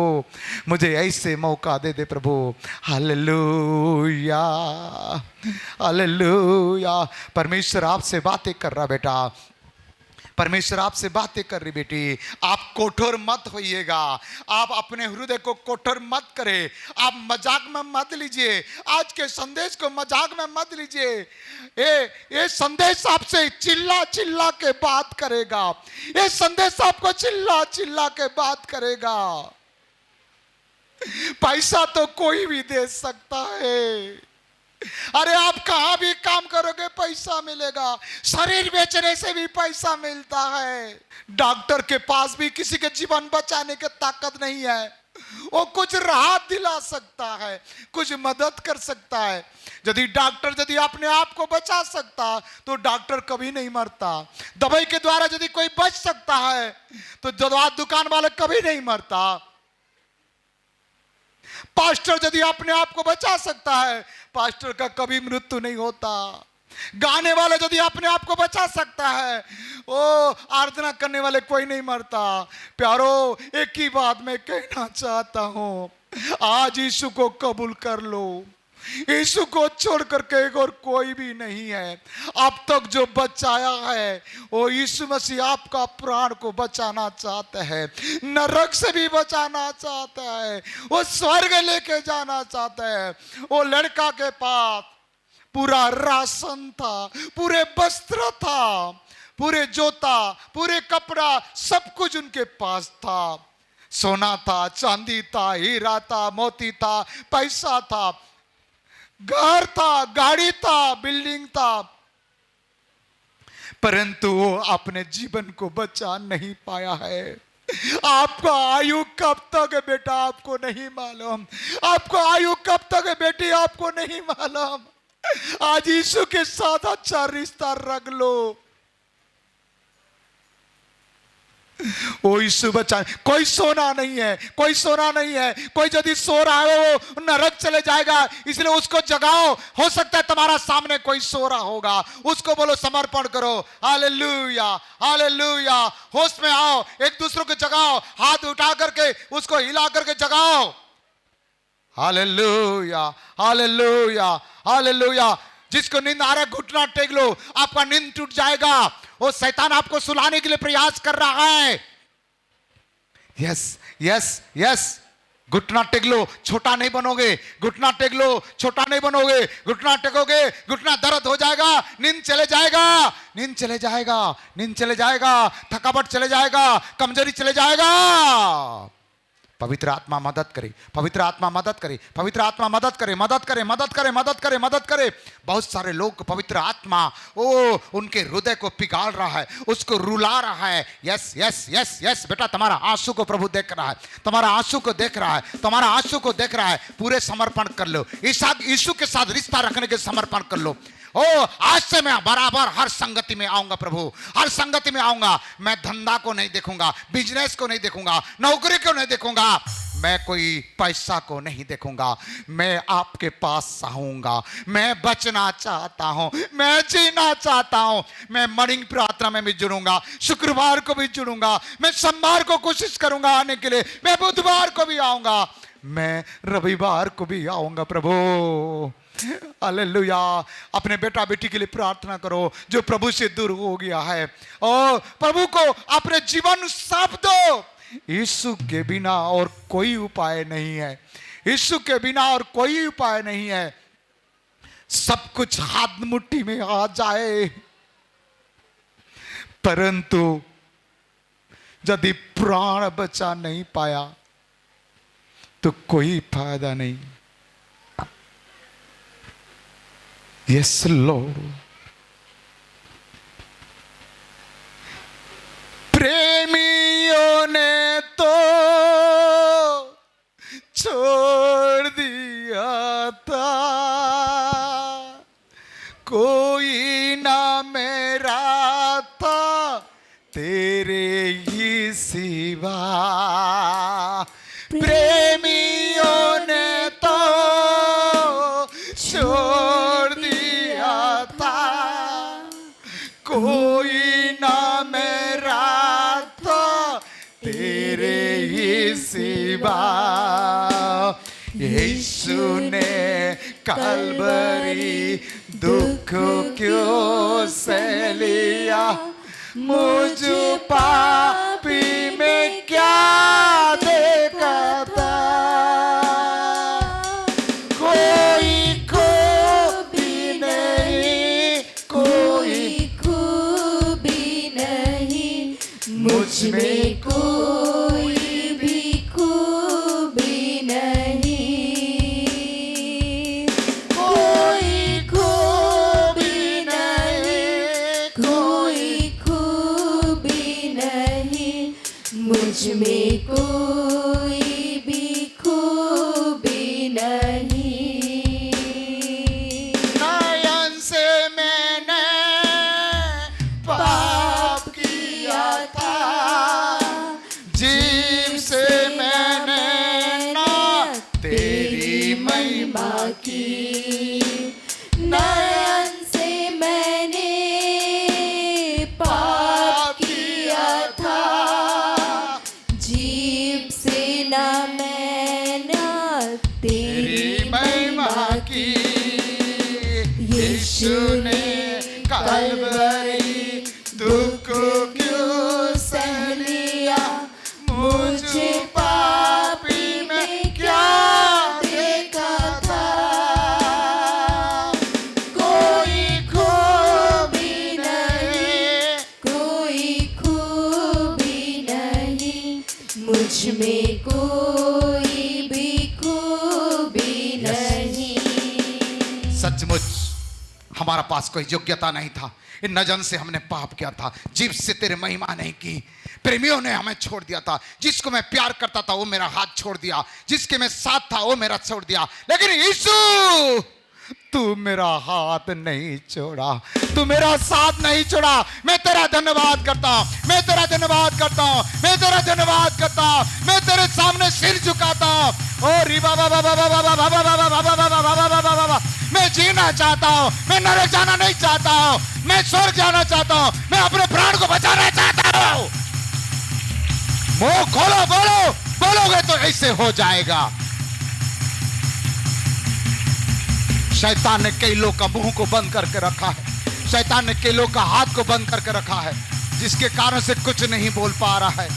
मुझे ऐसे मौका दे दे प्रभु। Hallelujah, hallelujah. परमेश्वर आपसे बातें कर रहा बेटा, परमेश्वर आपसे बातें कर रही बेटी। आप कठोर मत होइएगा, आप अपने हृदय को कठोर मत करें, आप मजाक में मत लीजिए, आज के संदेश को मजाक में मत लीजिए। ये संदेश आपसे चिल्ला चिल्ला के बात करेगा, ये संदेश आपको चिल्ला चिल्ला के बात करेगा। पैसा तो कोई भी दे सकता है, अरे आप कहां भी काम करोगे पैसा मिलेगा, शरीर बेचने से भी पैसा मिलता है। डॉक्टर के पास भी किसी के जीवन बचाने की ताकत नहीं है, वो कुछ राहत दिला सकता है, कुछ मदद कर सकता है। यदि अपने आप को बचा सकता तो डॉक्टर कभी नहीं मरता। दवाई के द्वारा यदि कोई बच सकता है तो दवा दुकान वाले कभी नहीं मरता। पास्टर यदि अपने आप को बचा सकता है, पास्टर का कभी मृत्यु नहीं होता। गाने वाले यदि अपने आप को बचा सकता है, ओ आराधना करने वाले कोई नहीं मरता। प्यारो, एक ही बात मैं कहना चाहता हूं, आज यीशु को कबूल कर लो। यीशु को छोड़ करके एक और कोई भी नहीं है। अब तक जो बचाया है वो यीशु मसीह आपका प्राण को बचाना चाहता है, नरक से भी बचाना चाहता है, वो स्वर्ग लेके जाना चाहता है। वो लड़का के पास पूरा राशन था, पूरे वस्त्र था, पूरे जूता, पूरे कपड़ा, सब कुछ उनके पास था। सोना था, चांदी था, हीरा था, मोती था, पैसा था, घर था, गाड़ी था, बिल्डिंग था, परंतु वो अपने जीवन को बचा नहीं पाया है। आपका आयु कब तक है बेटा, आपको नहीं मालूम। आपका आयु कब तक है बेटी, आपको नहीं मालूम। आज यीशु के साथ अच्छा रिश्ता रख लो। वो यीशु बचा, कोई सोना नहीं है, कोई सोना नहीं है। कोई यदि सो रहा है वो नरक चले जाएगा, इसलिए उसको जगाओ। हो सकता है तुम्हारा सामने कोई सो रहा होगा, उसको बोलो समर्पण करो। Hallelujah, hallelujah. होश में आओ, एक दूसरे को जगाओ, हाथ उठा करके उसको हिला करके जगाओ। Hallelujah, hallelujah, hallelujah. जिसको नींद आ रहा है घुटना टेक लो, आपका नींद टूट जाएगा। वो शैतान आपको सुलाने के लिए प्रयास कर रहा है। यस यस यस, घुटना टेक लो, छोटा नहीं बनोगे। घुटना टेक लो, छोटा नहीं बनोगे। घुटना टेकोगे, घुटना दर्द हो जाएगा, नींद चले जाएगा, नींद चले जाएगा, नींद चले जाएगा, थकावट चले जाएगा, कमजोरी चले जाएगा। पवित्र आत्मा मदद करे, पवित्र आत्मा मदद करे, पवित्र आत्मा मदद करे, मदद करे, मदद करे, मदद करे, मदद करे। बहुत सारे लोग पवित्र आत्मा उनके हृदय को पिघाल रहा है, उसको रुला रहा है। यस यस यस यस बेटा, तुम्हारा आंसू को प्रभु देख रहा है, तुम्हारा आंसू को देख रहा है, तुम्हारा आंसू को देख रहा है। पूरे समर्पण कर लो, यीशु के साथ रिश्ता रखने के समर्पण कर लो। आज से मैं बराबर हर संगति में आऊंगा प्रभु, हर संगति में आऊंगा। मैं धंधा को नहीं देखूंगा, बिजनेस को नहीं देखूंगा, नौकरी को नहीं देखूंगा, मैं कोई पैसा को नहीं देखूंगा। मैं आपके पास आऊंगा। मैं बचना चाहता हूं, मैं जीना चाहता हूं। मैं मॉर्निंग प्रार्थना में भी जुड़ूंगा, शुक्रवार को भी जुड़ूंगा, मैं सोमवार को कोशिश करूंगा आने के लिए, मैं बुधवार को भी आऊंगा, मैं रविवार को भी आऊंगा प्रभु। हालेलुया। अपने बेटा बेटी के लिए प्रार्थना करो जो प्रभु से दूर हो गया है, और प्रभु को अपने जीवन सौंप दो। यीशु के बिना और कोई उपाय नहीं है, यीशु के बिना और कोई उपाय नहीं है। सब कुछ हाथ मुट्ठी में आ जाए, परंतु यदि प्राण बचा नहीं पाया तो कोई फायदा नहीं। Yes Lord. प्रेमियों ने तो छोड़ दिया था, कोई ना मेरा था तेरे ही सिवा। प्रेमियों ने तो सिवा। यीशु ने कलवरी दुख क्यों सह लिया, मुझ पापी में क्या देखा था। कोई खूबी नहीं, कोई खूबी नहीं, मुझ में कोई भी खूबी नहीं। कोई खूबी नहीं, कोई खूबी नहीं, मुझ में कोई भी खूबी नहीं। नयन से मैंने पाप किया था, जीव से मैंने ना तेरी महिमा की। नयन से मैंने पाप किया था, जीभ से न मैंने तेरी महिमा की। यीशु ने कलवरी दुख क्यों सह लिया, मुझे पापी में क्या देखा था। कोई खूबी नहीं, कोई खूबी नहीं, मुझ में कोई भी खूबी नहीं। सचमुच हमारा पास कोई योग्यता नहीं था, इन नजन से हमने पाप किया था, जीव से तेरे महिमा नहीं की। प्रेमियों ने हमें छोड़ दिया था, जिसको मैं प्यार करता था वो मेरा हाथ छोड़ दिया, जिसके मैं साथ था वो मेरा छोड़ दिया। लेकिन यीशु तू मेरा हाथ नहीं छोड़ा, तू मेरा साथ नहीं छोड़ा। मैं तेरा धन्यवाद करता हूं, मैं तेरा धन्यवाद करता हूं, मैं तेरा धन्यवाद करता हूं, मैं तेरे सामने सिर झुकाता हूं। ओ री बाबा बाबा बाबा बाबा बाबा बाबा बाबा बाबा बाबा बाबा। मैं जीना चाहता हूं, मैं नरक जाना नहीं चाहता हूं, मैं स्वर्ग जाना चाहता हूं, मैं अपने प्राण को बचाना चाहता हूं। मुंह खोलो, बोलो, बोलोगे तो ऐसे हो जाएगा। शैतान ने कई लोग का मुंह को बंद करके रखा है, शैतान ने कई लोग का हाथ को बंद करके रखा है, जिसके कारण से कुछ नहीं बोल पा रहा है।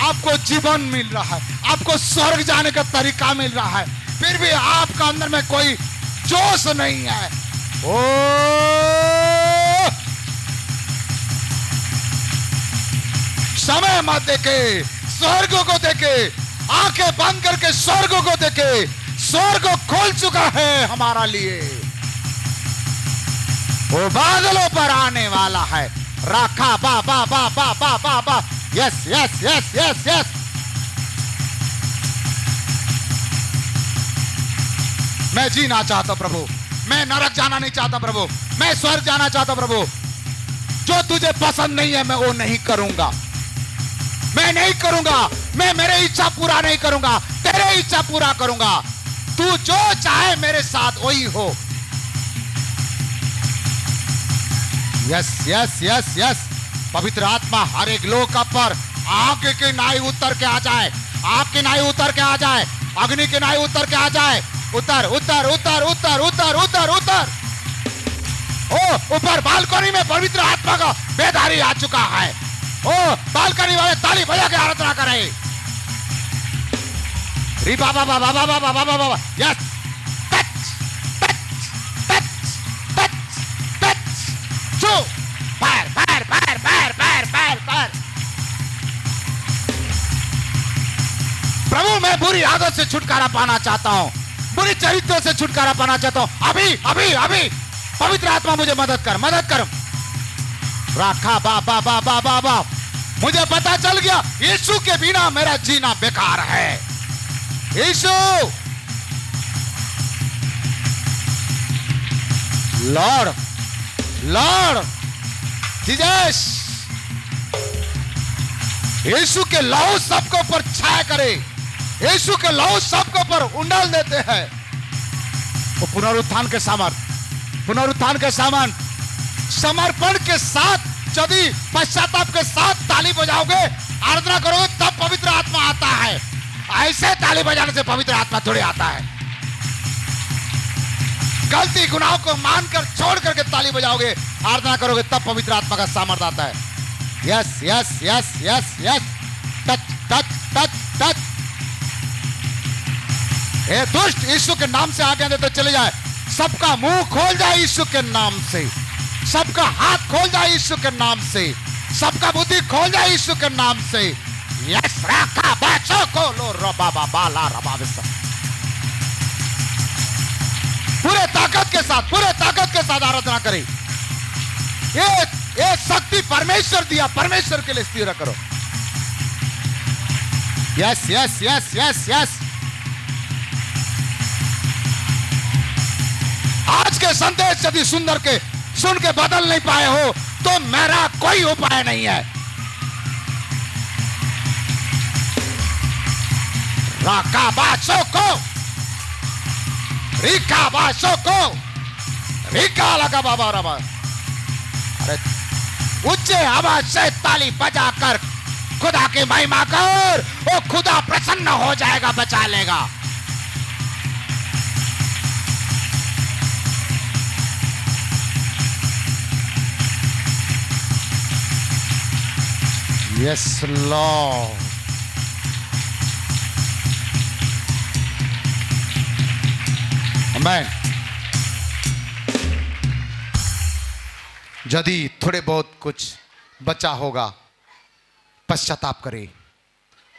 आपको जीवन मिल रहा है, आपको स्वर्ग जाने का तरीका मिल रहा है, फिर भी आपका अंदर में कोई जोश नहीं है। ओ समय मत देखे, स्वर्ग को देखे, आंखें बंद करके स्वर्ग को देखे। स्वर्ग खोल चुका है हमारा लिए, वो बादलों पर आने वाला है। राखा बा बा बा बा बा बा बा। Yes yes yes yes yes. मैं जीना चाहता प्रभु, मैं नरक जाना नहीं चाहता प्रभु, मैं स्वर्ग जाना चाहता प्रभु। जो तुझे पसंद नहीं है मैं वो नहीं करूंगा, मैं नहीं करूंगा, मैं मेरे इच्छा पूरा नहीं करूंगा, तेरे इच्छा पूरा करूंगा। तू जो चाहे मेरे साथ वही हो। Yes yes yes yes. पवित्र आत्मा हर एक लोग का पर आग की नाई उतर के आ जाए, आग की नाई उतर के आ जाए, अग्नि की नाई उतर के आ जाए। उतर उतर उतर उतर उतर उतर उतर। ओ ऊपर बालकनी में पवित्र आत्मा का बेदारी आ चुका है। ओ बालकनी वाले ताली बजा के आराधना करें। री बाबा बाबा बाबा बाबा बाबा। Yes. Touch touch touch touch touch. छू। Fire fire fire fire fire fire fire. प्रभु मैं बुरी आदत से छुटकारा पाना चाहता हूं, बुरी चरित्रों से छुटकारा पाना चाहता हूं। अभी अभी अभी पवित्र आत्मा मुझे मदद कर, मदद कर। राखा बाबा बाबा बाबा। मुझे पता चल गया यीशु के बिना मेरा जीना बेकार है। यीशु लॉर्ड लॉर्ड जीसस। यीशु के लहू सबके ऊपर छाया करे, यीशु के लहू सबके ऊपर उंडल देते हैं। वो पुनरुत्थान के सामर्थ, पुनरुत्थान के सामान समर्पण के साथ, यदि पश्चाताप के साथ ताली बजाओगे, आराधना करोगे, तब पवित्र आत्मा आता है। ऐसे ताली बजाने से पवित्र आत्मा थोड़ी आता है। गलती गुनाहों को मानकर छोड़ करके ताली बजाओगे, आराधना करोगे, तब पवित्र आत्मा का सामर्थ्य आता है। Yes yes yes yes yes, touch touch touch touch. ए दुष्ट, यीशु के नाम से आगे तो चले जाए। सबका मुंह खोल जाए यीशु के नाम से, सबका हाथ खोल जाए यीशु के नाम से, सबका बुद्धि खोल जाए यीशु के नाम से। यस राका बाचो को लो रबा बाला रबा विसा। पूरे ताकत के साथ आराधना करें। ये शक्ति परमेश्वर दिया, परमेश्वर के लिए स्थिर करो। Yes yes yes yes yes. आज के संदेश यदि सुन के बदल नहीं पाए हो तो मेरा कोई उपाय नहीं है। राका बासो को रिका बासो को रिका लगा बाबा रबा। अरे ऊंचे आवाज से ताली बजाकर खुदा की महिमा कर, वो खुदा प्रसन्न हो जाएगा, बचा लेगा। Yes Lord. आमीन। यदि थोड़े बहुत कुछ बचा होगा, पश्चाताप करें,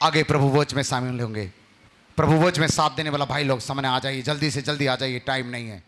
आगे प्रभु भोज में शामिल होंगे। प्रभु भोज में साथ देने वाला भाई लोग सामने आ जाइए, जल्दी से जल्दी आ जाइए, टाइम नहीं है।